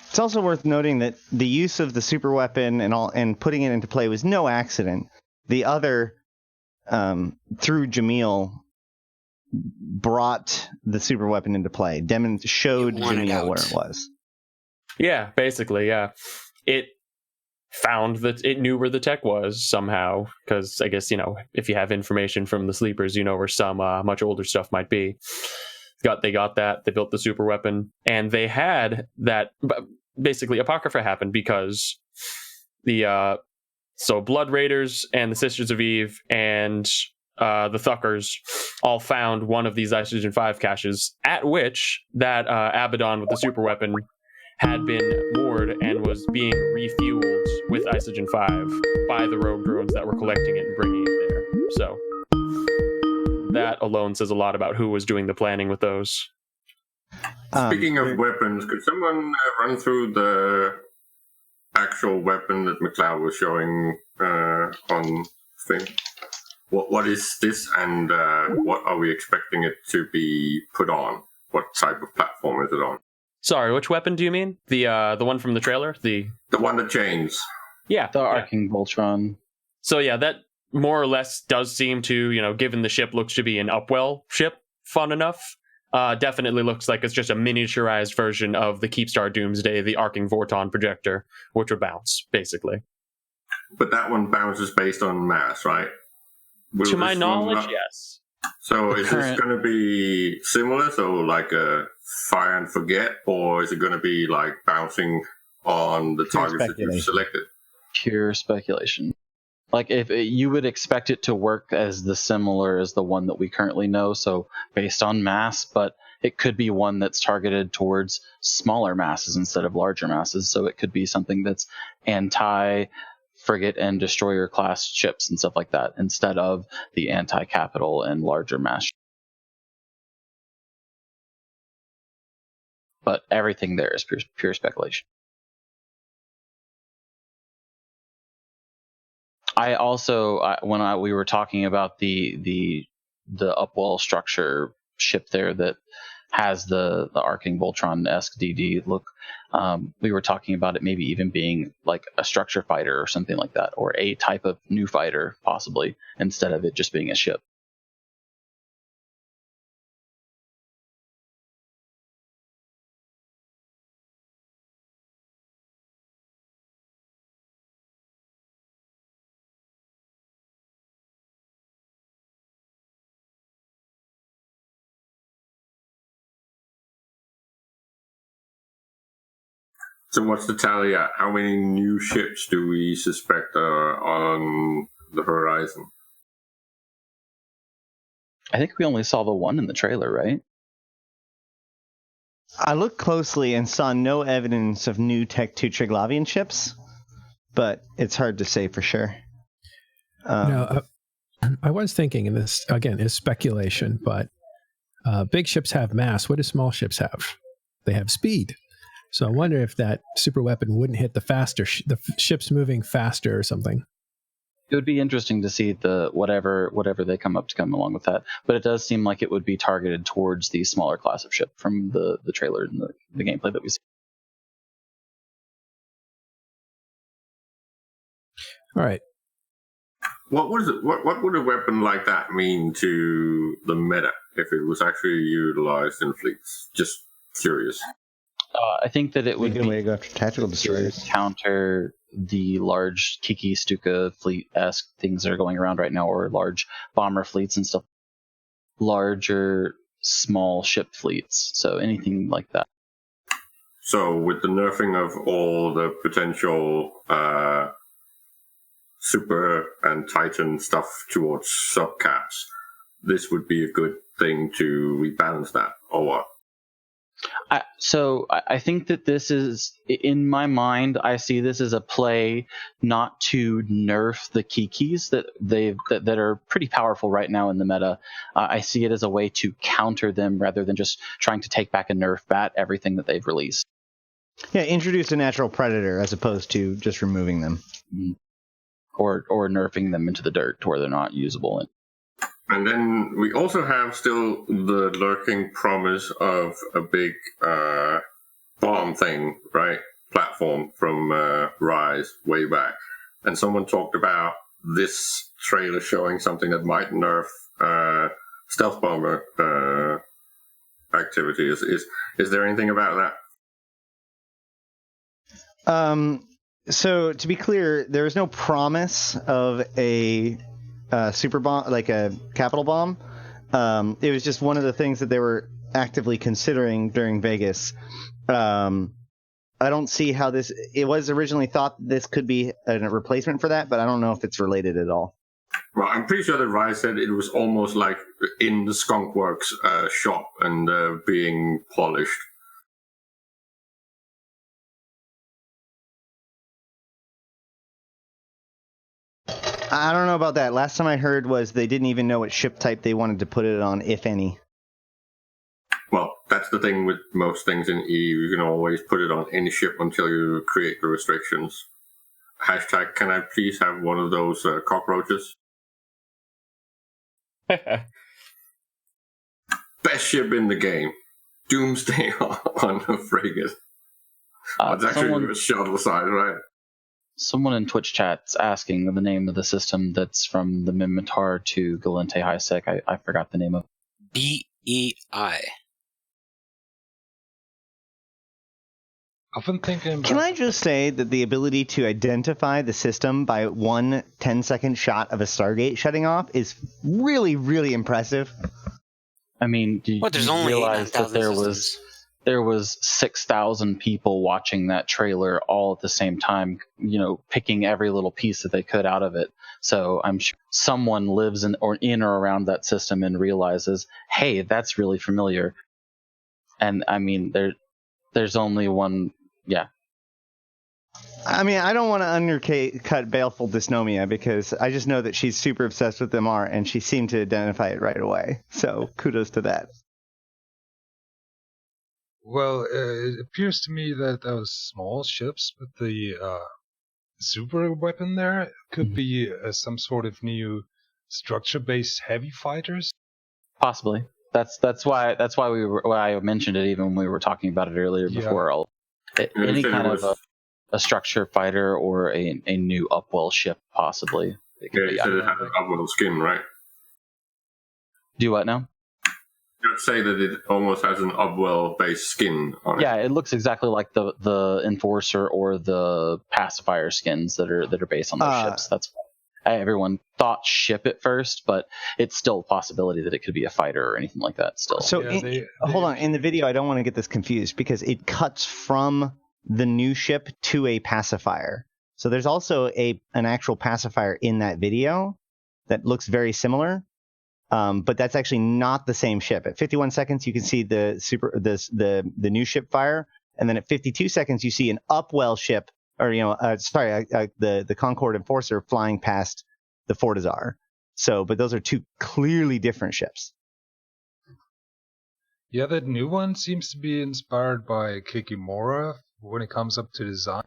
It's also worth noting that the use of the super weapon and putting it into play was no accident. The other, through Jamil, brought the super weapon into play, showed Jamil where it was. Yeah, basically, yeah. It found that it knew where the tech was somehow, because I guess, if you have information from the sleepers, where some much older stuff might be. They got that, they built the super weapon, and they had that. Basically, Apocrypha happened because the Blood Raiders and the Sisters of Eve and the Thuckers all found one of these Isogen 5 caches, at which that Abaddon with the super weapon had been moored and was being refueled with Isogen 5 by the rogue drones that were collecting it and bringing it there. So that alone says a lot about who was doing the planning with those. Speaking of weapons, could someone run through the actual weapon that McLeod was showing on stream? What is this, and what are we expecting it to be put on? What type of platform is it on? Sorry, which weapon do you mean? The one from the trailer? The one that chains. Yeah. The Arcing Voltron. So yeah, that more or less does seem to, given the ship looks to be an Upwell ship, fun enough. Definitely looks like it's just a miniaturized version of the Keepstar Doomsday, the Arcing Vorton projector, which would bounce, basically. But that one bounces based on mass, right? To my knowledge, yes. So is this going to be similar, so like a fire and forget, or is it going to be like bouncing on the targets that you've selected? Pure speculation. Like, if you would expect it to work as similar as the one that we currently know, so based on mass, but it could be one that's targeted towards smaller masses instead of larger masses. So it could be something that's anti-frigate and destroyer class ships and stuff like that, instead of the anti-capital and larger mass. But everything there is pure speculation. I also, when we were talking about the Upwell structure ship there that has the Arcing Voltron-esque DD look, we were talking about it maybe even being like a structure fighter or something like that, or a type of new fighter possibly, instead of it just being a ship. So what's the tally at? How many new ships do we suspect are on the horizon? I think we only saw the one in the trailer, right? I looked closely and saw no evidence of new Tech 2 Triglavian ships, but it's hard to say for sure. I was thinking, and this, again, is speculation, but big ships have mass. What do small ships have? They have speed. So I wonder if that super weapon wouldn't hit the ships moving faster or something. It would be interesting to see the whatever they come along with that. But it does seem like it would be targeted towards the smaller class of ship from the trailer and the gameplay that we see. All right. What would a weapon like that mean to the meta if it was actually utilized in fleets? Just curious. I think that it would be way to go after tactical destroyers. Counter the large Kiki Stuka fleet-esque things that are going around right now, or large bomber fleets and stuff. Larger, small ship fleets. So anything like that. So with the nerfing of all the potential Super and Titan stuff towards subcaps, this would be a good thing to rebalance that, or what? So I think that this is, in my mind, I see this as a play not to nerf the Kikis that are pretty powerful right now in the meta. I see it as a way to counter them rather than just trying to take back a nerf bat everything that they've released. Yeah, introduce a natural predator as opposed to just removing them. Mm-hmm. Or nerfing them into the dirt to where they're not usable. And then we also have still the lurking promise of a big bomb thing, right? Platform from Rise way back. And someone talked about this trailer showing something that might nerf stealth bomber activity. Is there anything about that? So to be clear, there is no promise of a super bomb, like a capital bomb. It was just one of the things that they were actively considering during Vegas. I don't see how this. It was originally thought this could be a replacement for that, but I don't know if it's related at all. Well, I'm pretty sure that Rise said it was almost like in the Skunk Works shop and being polished. I don't know about that. Last time I heard was they didn't even know what ship type they wanted to put it on, if any. Well, that's the thing with most things in EU. You can always put it on any ship until you create the restrictions. # can I please have one of those cockroaches? Best ship in the game. Doomsday on a frigate. It's actually a shuttle size, right? Someone in Twitch chat's asking the name of the system that's from the Minmatar to Galente High Sec. I forgot the name of it. BEI. I've been thinking. Can I just say that the ability to identify the system by 1 10-second shot of a Stargate shutting off is really, really impressive? I mean, do you realize that there was 6,000 people watching that trailer all at the same time, picking every little piece that they could out of it. So I'm sure someone lives in or around that system and realizes, hey, that's really familiar. And I mean, there's only one. Yeah. I mean, I don't want to undercut Baleful Dysnomia because I just know that she's super obsessed with MR and she seemed to identify it right away. So kudos to that. Well, it appears to me that those small ships with the super weapon there could be some sort of new structure-based heavy fighters. Possibly. That's why I mentioned it even when we were talking about it earlier before. Any kind of a structure fighter or a new Upwell ship, possibly. You said it had an Upwell skin, right? Do what now? You say that it almost has an Upwell-based skin on it. Yeah, it looks exactly like the Enforcer or the Pacifier skins that are based on those ships. That's why everyone thought ship at first, but it's still a possibility that it could be a fighter or anything like that still. So hold on, in the video, I don't want to get this confused because it cuts from the new ship to a pacifier. So there's also an actual pacifier in that video that looks very similar, but that's actually not the same ship. At 51 seconds, you can see the new ship fire, and then at 52 seconds, you see an Upwell ship, or the Concorde Enforcer flying past the Fortizar. So, but those are two clearly different ships. Yeah, that new one seems to be inspired by Kikimora when it comes up to design.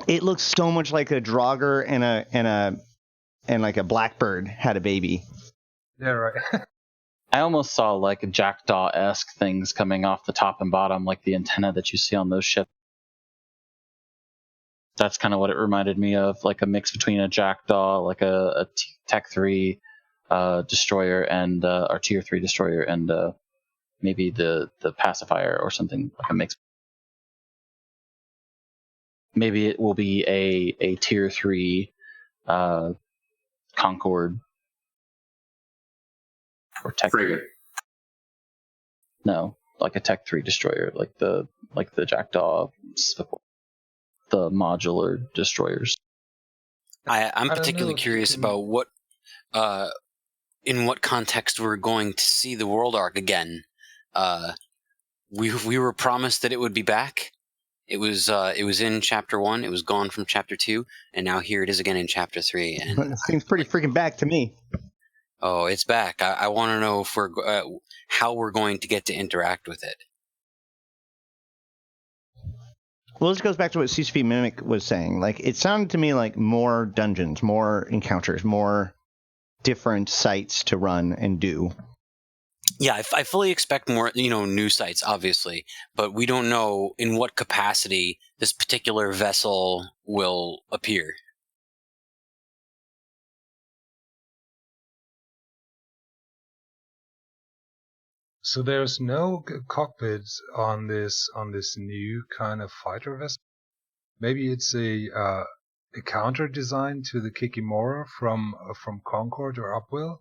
It looks so much like a Draugr and like a Blackbird had a baby. Yeah, right. I almost saw like a Jackdaw-esque things coming off the top and bottom, like the antenna that you see on those ships. That's kind of what it reminded me of, like a mix between a Jackdaw, like a Tech 3 destroyer and or Tier 3 destroyer and maybe the Pacifier or something, like a mix. Maybe it will be a Tier 3 Concorde or Tech 3. No, like a Tech 3 destroyer, like the Jackdaw, the modular destroyers. I'm particularly curious about what, in what context we're going to see the World Arc again. We were promised that it would be back. It was in Chapter 1. It was gone from Chapter 2, and now here it is again in Chapter 3. And it seems pretty freaking back to me. Oh, it's back. I want to know if how we're going to get to interact with it. Well, this goes back to what CCP Mimic was saying. Like, it sounded to me like more dungeons, more encounters, more different sites to run and do. Yeah, I fully expect more, new sites, obviously, but we don't know in what capacity this particular vessel will appear. So there's no cockpits on this new kind of fighter vessel. Maybe it's a counter design to the Kikimora from Concorde or Upwell.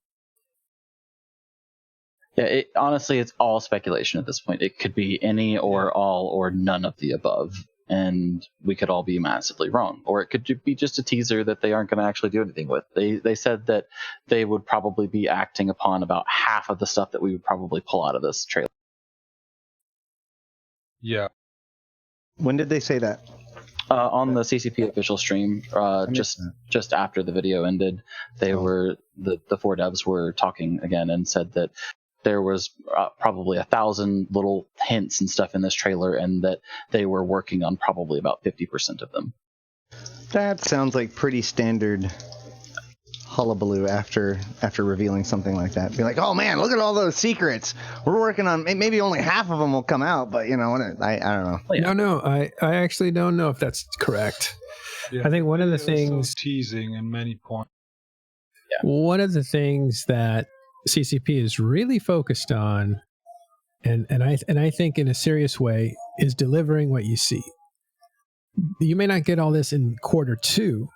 Yeah, honestly, it's all speculation at this point. It could be any or all or none of the above, and we could all be massively wrong. Or it could be just a teaser that they aren't going to actually do anything with. They said that they would probably be acting upon about half of the stuff that we would probably pull out of this trailer. Yeah. When did they say that? On the CCP official stream, just after the video ended, they were the 4 devs were talking again and said that there was probably 1,000 little hints and stuff in this trailer, and that they were working on probably about 50% of them. That sounds like pretty standard hullabaloo after revealing something like that. Be like, oh man, look at all those secrets. We're working on maybe only half of them will come out, but I don't know. No, I actually don't know if that's correct. Yeah, I think one of the so things teasing in many points. One of the things that CCP is really focused on, and I think in a serious way, is delivering what you see. You may not get all this in quarter 2,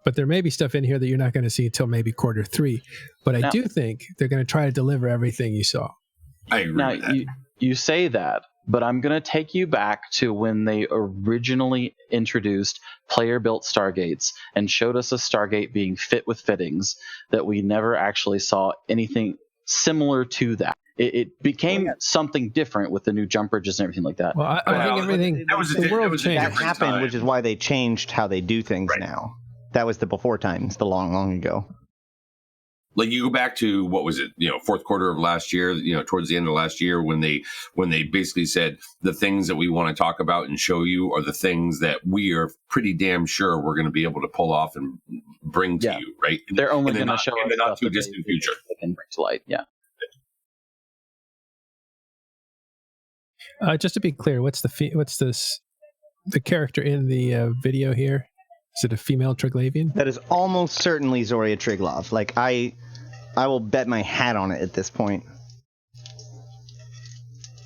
but there may be stuff in here that you're not going to see until maybe quarter 3. But I do think they're going to try to deliver everything you saw. I agree with that. You say that, but I'm going to take you back to when they originally introduced player-built Stargates and showed us a Stargate being fit with fittings that we never actually saw anything similar to that. It became something different with the new jump bridges and everything like that. Well, I think everything, the world changed. That happened, which is why they changed how they do things now. That was the before times, the long ago. Like you go back to what was it, fourth quarter of last year, towards the end of last year when they basically said the things that we want to talk about and show you are the things that we are pretty damn sure we're going to be able to pull off and bring to you, right? They're only going to show us in the not stuff too that distant future. They can bring to light, yeah. Just to be clear, what's the character in the video here? Is it a female Triglavian? That is almost certainly Zoria Triglav. Like I will bet my hat on it at this point.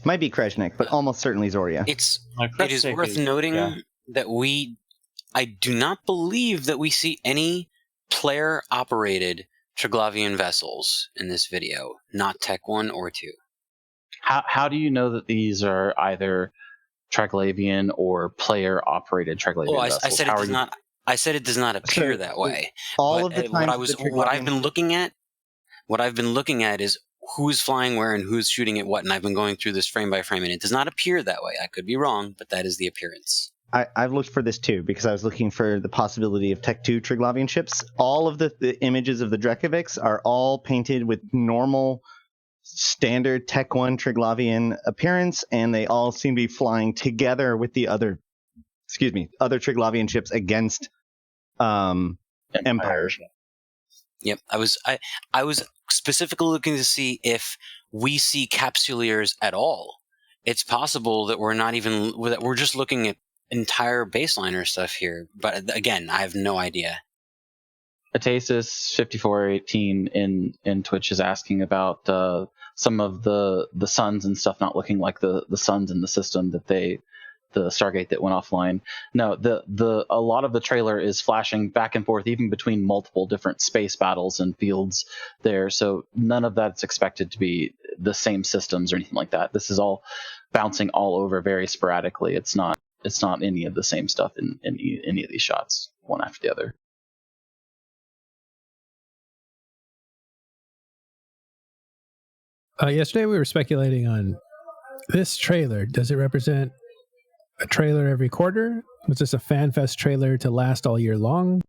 Might be Kreshnik, but almost certainly Zoria. It is worth noting that I do not believe that we see any player-operated Triglavian vessels in this video, not Tech 1 or 2. How do you know that these are either Triglavian or player-operated Triglavian vessels? I said it does not. I said it does not appear that way. All of the times what I've been looking at is who's flying where and who's shooting at what, and I've been going through this frame by frame, and it does not appear that way. I could be wrong, but that is the appearance. I've looked for this too because I was looking for the possibility of Tech 2 Triglavian ships. All of the images of the Drekovics are all painted with normal, standard Tech 1 Triglavian appearance, and they all seem to be flying together with the other Triglavian ships against Empire. Yep, I was specifically looking to see if we see capsuleers at all. It's possible that we're just looking at entire baseliner stuff here, but again, I have no idea. Atasis 5418 in Twitch is asking about some of the suns and stuff not looking like the suns in the system that the Stargate that went offline. No, a lot of the trailer is flashing back and forth, even between multiple different space battles and fields there. So none of that's expected to be the same systems or anything like that. This is all bouncing all over very sporadically. It's not any of the same stuff in any of these shots, one after the other. Yesterday we were speculating on this trailer. Does it represent a trailer every quarter? Was this a FanFest trailer to last all year long?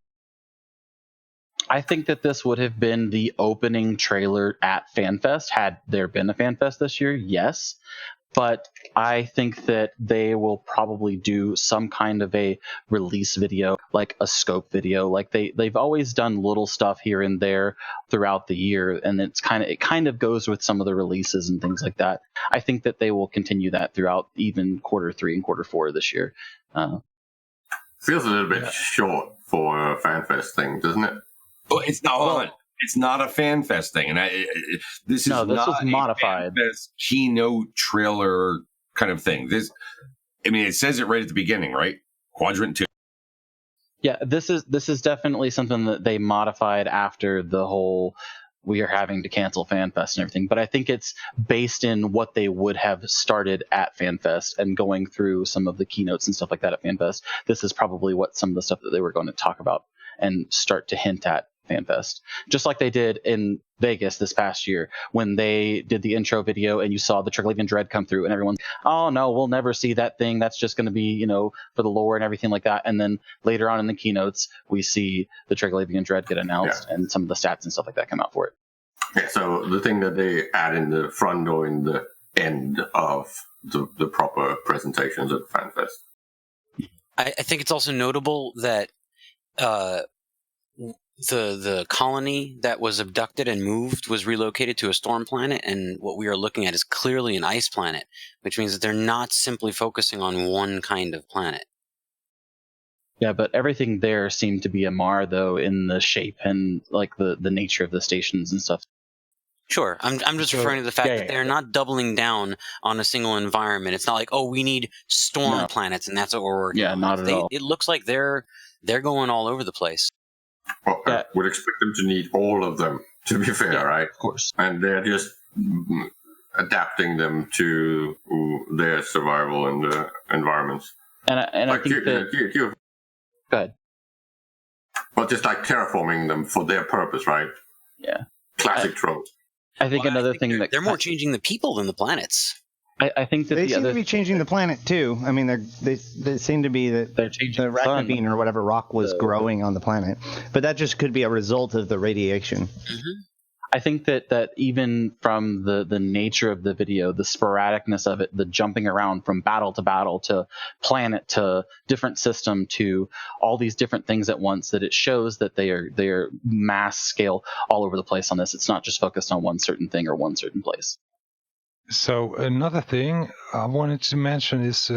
I think that this would have been the opening trailer at FanFest had there been a FanFest this year, yes. But I think that they will probably do some kind of a release video, like a scope video. Like they've always done little stuff here and there throughout the year, and it kind of goes with some of the releases and things like that. I think that they will continue that throughout even quarter 3 and quarter 4 this year. Feels a little bit short for a FanFest thing, doesn't it? Well, it's not on. It's not a FanFest thing, and this was modified. FanFest keynote trailer kind of thing. It says it right at the beginning, right? Quadrant 2. Yeah, this is definitely something that they modified after the whole we are having to cancel FanFest and everything. But I think it's based in what they would have started at FanFest and going through some of the keynotes and stuff like that at FanFest. This is probably what some of the stuff that they were going to talk about and start to hint at FanFest, just like they did in Vegas this past year when they did the intro video and you saw the Triglavian Dread come through and everyone's, oh no, we'll never see that thing. That's just going to be, for the lore and everything like that. And then later on in the keynotes, we see the Triglavian Dread get announced and some of the stats and stuff like that come out for it. Yeah, so the thing that they add in the front or in the end of the proper presentations at FanFest. I think it's also notable that the colony that was abducted and moved was relocated to a storm planet, and what we are looking at is clearly an ice planet, which means that they're not simply focusing on one kind of planet. Yeah, but everything there seemed to be a Mar, though, in the shape and like the nature of the stations and stuff. Sure, I'm just referring to the fact that they're not doubling down on a single environment. It's not like, oh, we need storm planets, and that's what we're working on. Not at all. It looks like they're going all over the place. Well, I would expect them to need all of them, to be fair, right? Of course. And they're just adapting them to their survival and the environments. And I think that... Go ahead. Well, just like terraforming them for their purpose, right? Yeah. Classic trope. I think another thing that... They're more changing the people than the planets. I think that they seem to be changing the planet too. I mean, they seem to be that they're changing the Racnavine or whatever rock was growing on the planet, but that just could be a result of the radiation. Mm-hmm. I think that even from the nature of the video, the sporadicness of it, the jumping around from battle to planet to different system to all these different things at once, that it shows that they are mass scale all over the place on this. It's not just focused on one certain thing or one certain place. So another thing I wanted to mention is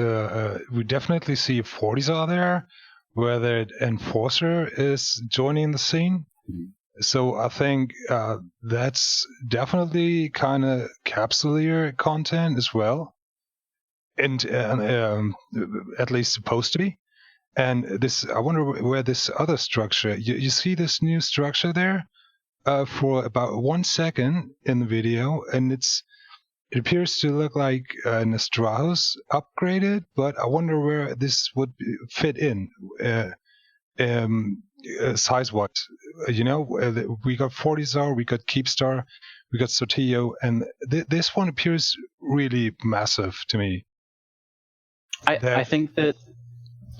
we definitely see 40s out there where the Enforcer is joining the scene. Mm-hmm. So I think that's definitely kind of capsuleer content as well, and at least supposed to be. And this, I wonder where this other structure. You see this new structure there for about 1 second in the video, and it appears to look like an Astrahaus upgraded, but I wonder where this would fit in size-wise. We got 40 we got Keepstar, we got Sotillo, and this one appears really massive to me. I think that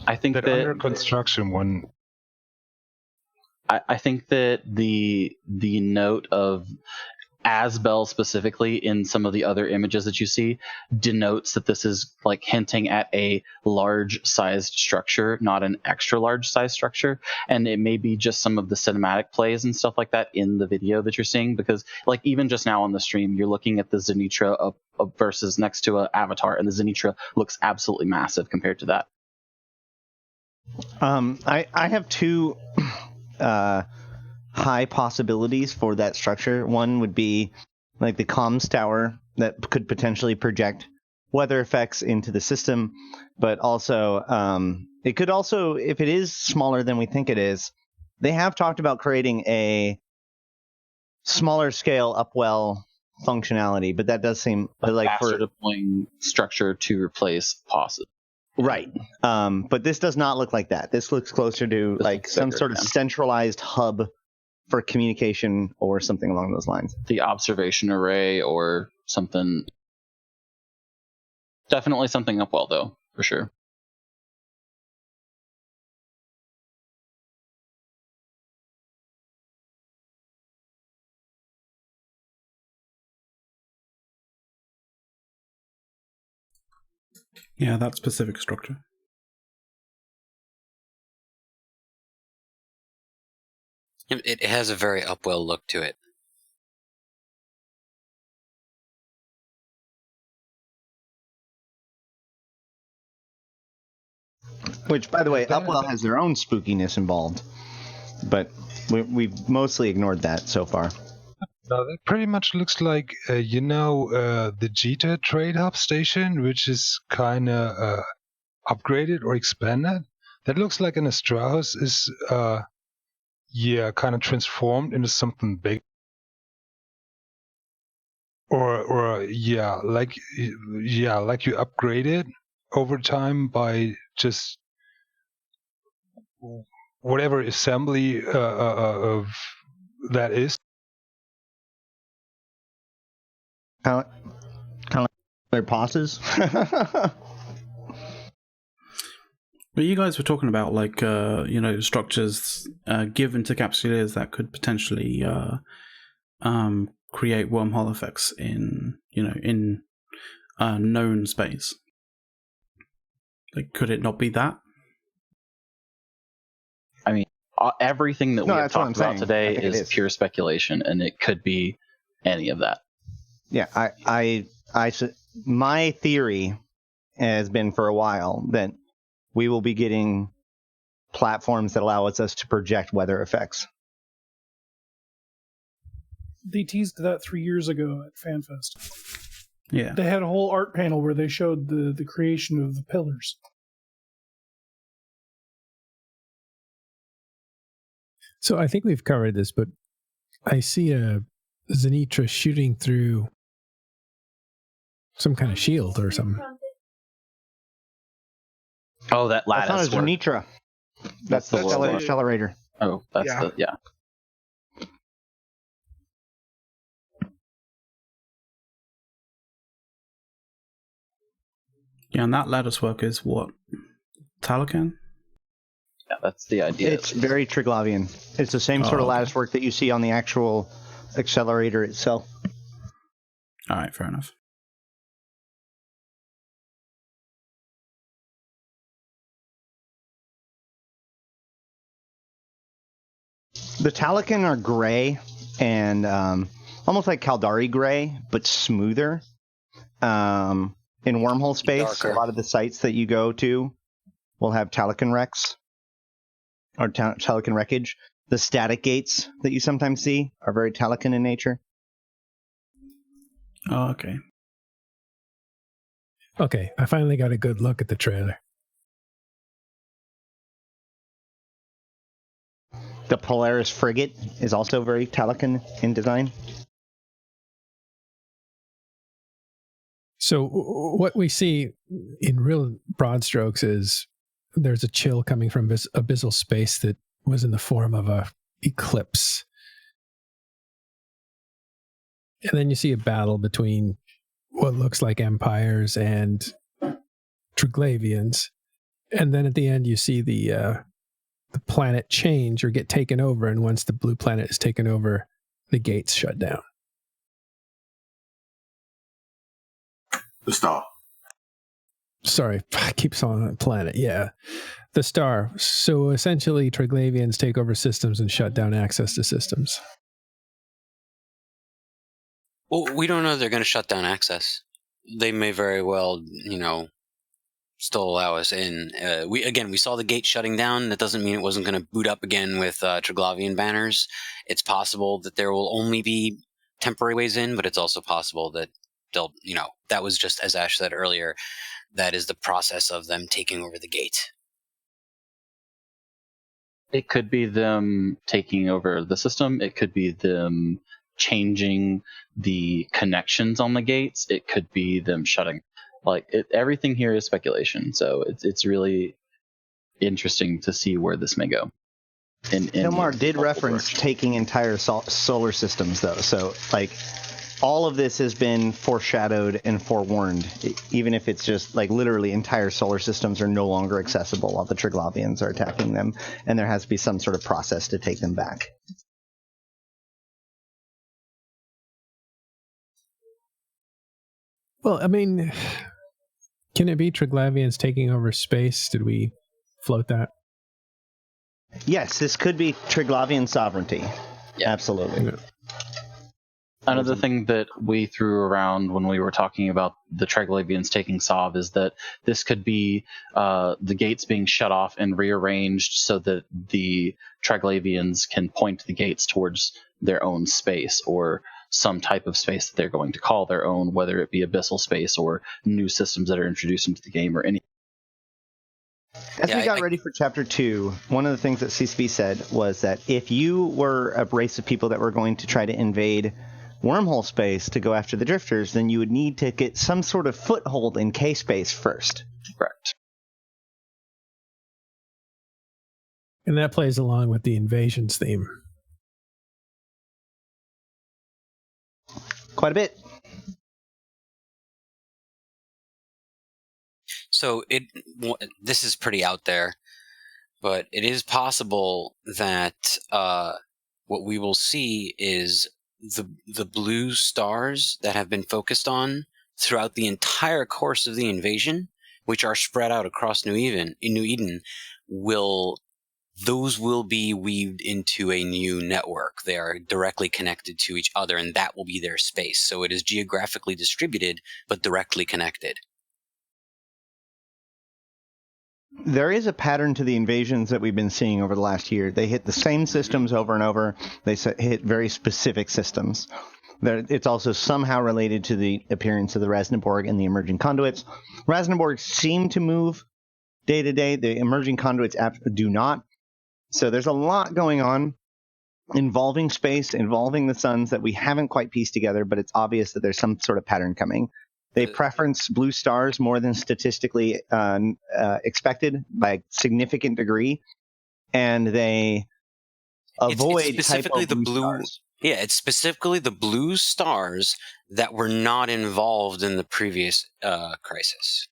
under construction one. I think that the note of Asbel specifically in some of the other images that you see denotes that this is like hinting at a large sized structure, not an extra large sized structure. And it may be just some of the cinematic plays and stuff like that in the video that you're seeing, because like even just now on the stream, you're looking at the Zenitra versus next to an Avatar, and the Zenitra looks absolutely massive compared to that. I have two high possibilities for that structure. One would be like the comms tower that could potentially project weather effects into the system, but also it could also, if it is smaller than we think it is, they have talked about creating a smaller scale upwell functionality, but that does seem like for deploying structure to replace POSs. Right. But this does not look like that. This looks closer to like some sort of centralized hub for communication or something along those lines. The observation array or something. Definitely something up well, though, for sure. Yeah, that specific structure. It has a very upwell look to it. Which, by the way, upwell has their own spookiness involved, but we've mostly ignored that so far. No, that pretty much looks like, the Jita trade hub station, which is kind of upgraded or expanded. That looks like an Astrahaus is, kind of transformed into something big. Like you upgrade it over time by just whatever assembly of that is. Kind of like their POSs. But you guys were talking about like structures given to capsuleers that could potentially create wormhole effects in known space. Like, could it not be that? I mean, everything that we have that's what I'm talked about saying. today I think it is is. pure speculation, and it could be any of that. Yeah, my theory has been for a while that we will be getting platforms that allow us to project weather effects. They teased that 3 years ago at FanFest. Yeah. They had a whole art panel where they showed the creation of the pillars. So I think we've covered this, but I see a Zenitra shooting through some kind of shield or something. Oh, that lattice. That's not a Zenitra. That's the stellar accelerator. Oh, that's yeah. Yeah, and that lattice work is what? Talican? Yeah, that's the idea. It's very Triglavian. It's the same sort of lattice work that you see on the actual accelerator itself. All right, fair enough. The Talican are gray and almost like Caldari gray, but smoother. In wormhole space, Darker. A lot of the sites that you go to will have Talican wrecks or Talican wreckage. The static gates that you sometimes see are very Talican in nature. Oh, okay. Okay, I finally got a good look at the trailer. The Polaris frigate is also very Talican in design. So what we see in real broad strokes is there's a chill coming from abyssal space that was in the form of a eclipse. And then you see a battle between what looks like empires and Triglavians. And then at the end you see the planet change or get taken over, and once the blue planet is taken over, the gates shut down. The star. Sorry, I keep saying that planet. Yeah, the star. So essentially, Triglavians take over systems and shut down access to systems. Well, we don't know they're going to shut down access. They may very well, still allow us in. We saw the gate shutting down. That doesn't mean it wasn't going to boot up again with Triglavian banners. It's possible that there will only be temporary ways in, but it's also possible that they'll, that was just, as Ash said earlier, that is the process of them taking over the gate. It could be them taking over the system. It could be them changing the connections on the gates. It could be them shutting. Everything here is speculation. So it's really interesting to see where this may go. Hilmar did reference taking entire solar systems, though. So, all of this has been foreshadowed and forewarned, even if it's just, literally entire solar systems are no longer accessible while the Triglavians are attacking them, and there has to be some sort of process to take them back. Well, I mean, can it be Triglavians taking over space? Did we float that? Yes, this could be Triglavian sovereignty. Yeah. Absolutely. Yeah. Another thing that we threw around when we were talking about the Triglavians taking Sov is that this could be the gates being shut off and rearranged so that the Triglavians can point the gates towards their own space or some type of space that they're going to call their own, whether it be abyssal space or new systems that are introduced into the game or any. As we got ready for Chapter 2, one of the things that CCP said was that if you were a race of people that were going to try to invade wormhole space to go after the drifters, then you would need to get some sort of foothold in K-space first. Correct. And that plays along with the invasions theme. Quite a bit. So this is pretty out there, but it is possible that what we will see is the blue stars that have been focused on throughout the entire course of the invasion, which are spread out across New Eden, will those will be weaved into a new network. They are directly connected to each other, and that will be their space. So it is geographically distributed, but directly connected. There is a pattern to the invasions that we've been seeing over the last year. They hit the same systems over and over. They hit very specific systems. It's also somehow related to the appearance of the Rasnaborg and the emerging conduits. Rasnaborg seem to move day to day. The emerging conduits do not. So there's a lot going on involving space, involving the suns that we haven't quite pieced together, but it's obvious that there's some sort of pattern coming. They preference blue stars more than statistically expected by a significant degree, and they avoid it's specifically the blue stars. Yeah, it's specifically the blue stars that were not involved in the previous crisis.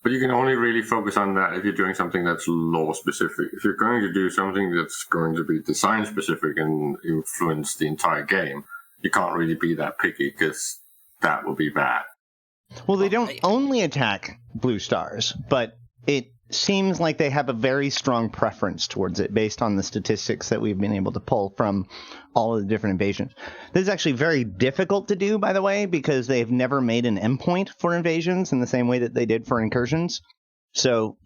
But you can only really focus on that if you're doing something that's lore specific. If you're going to do something that's going to be design specific and influence the entire game, you can't really be that picky because that will be bad. Well, they don't only attack blue stars, but it seems like they have a very strong preference towards it based on the statistics that we've been able to pull from all of the different invasions. This is actually very difficult to do, by the way, because they've never made an endpoint for invasions in the same way that they did for incursions. So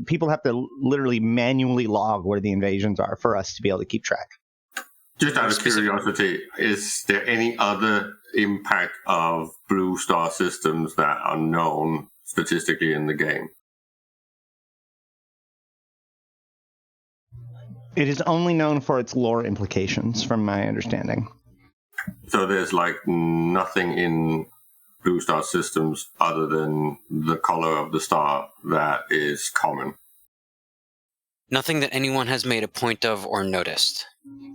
people have to literally manually log where the invasions are for us to be able to keep track. Just out of curiosity, is there any other impact of blue star systems that are known statistically in the game? It is only known for its lore implications, from my understanding. So there's like nothing in blue star systems other than the color of the star that is common. Nothing that anyone has made a point of or noticed.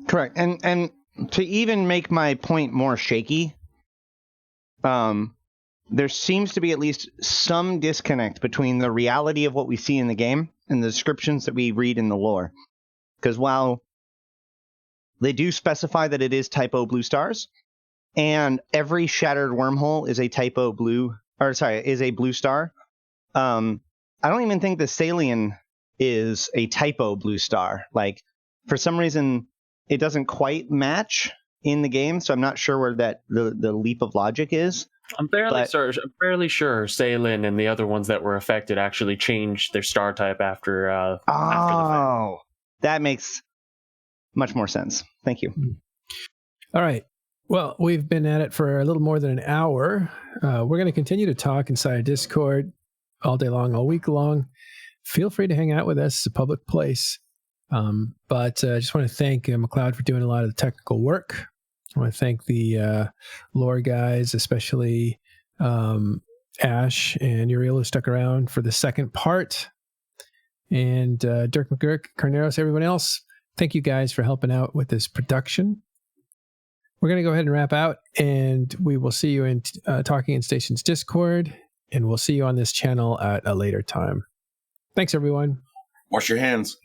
Correct. And to even make my point more shaky, there seems to be at least some disconnect between the reality of what we see in the game and the descriptions that we read in the lore. Because while they do specify that it is type O blue stars, and every shattered wormhole is a type O blue, is a blue star, I don't even think the Salian is a type O blue star. Like, for some reason, it doesn't quite match in the game, so I'm not sure where the leap of logic is. I'm fairly sure Salin and the other ones that were affected actually changed their star type after the fact. That makes much more sense. Thank you. All right. Well, we've been at it for a little more than an hour. We're going to continue to talk inside Discord all day long, all week long. Feel free to hang out with us. It's a public place. But I just want to thank McLeod for doing a lot of the technical work. I want to thank the lore guys, especially Ash and Uriel, who stuck around for the second part. And Dirk McGurk, Carneros, everyone else, thank you guys for helping out with this production. We're going to go ahead and wrap out, and we will see you in Talking in Stations Discord, and we'll see you on this channel at a later time. Thanks, everyone. Wash your hands.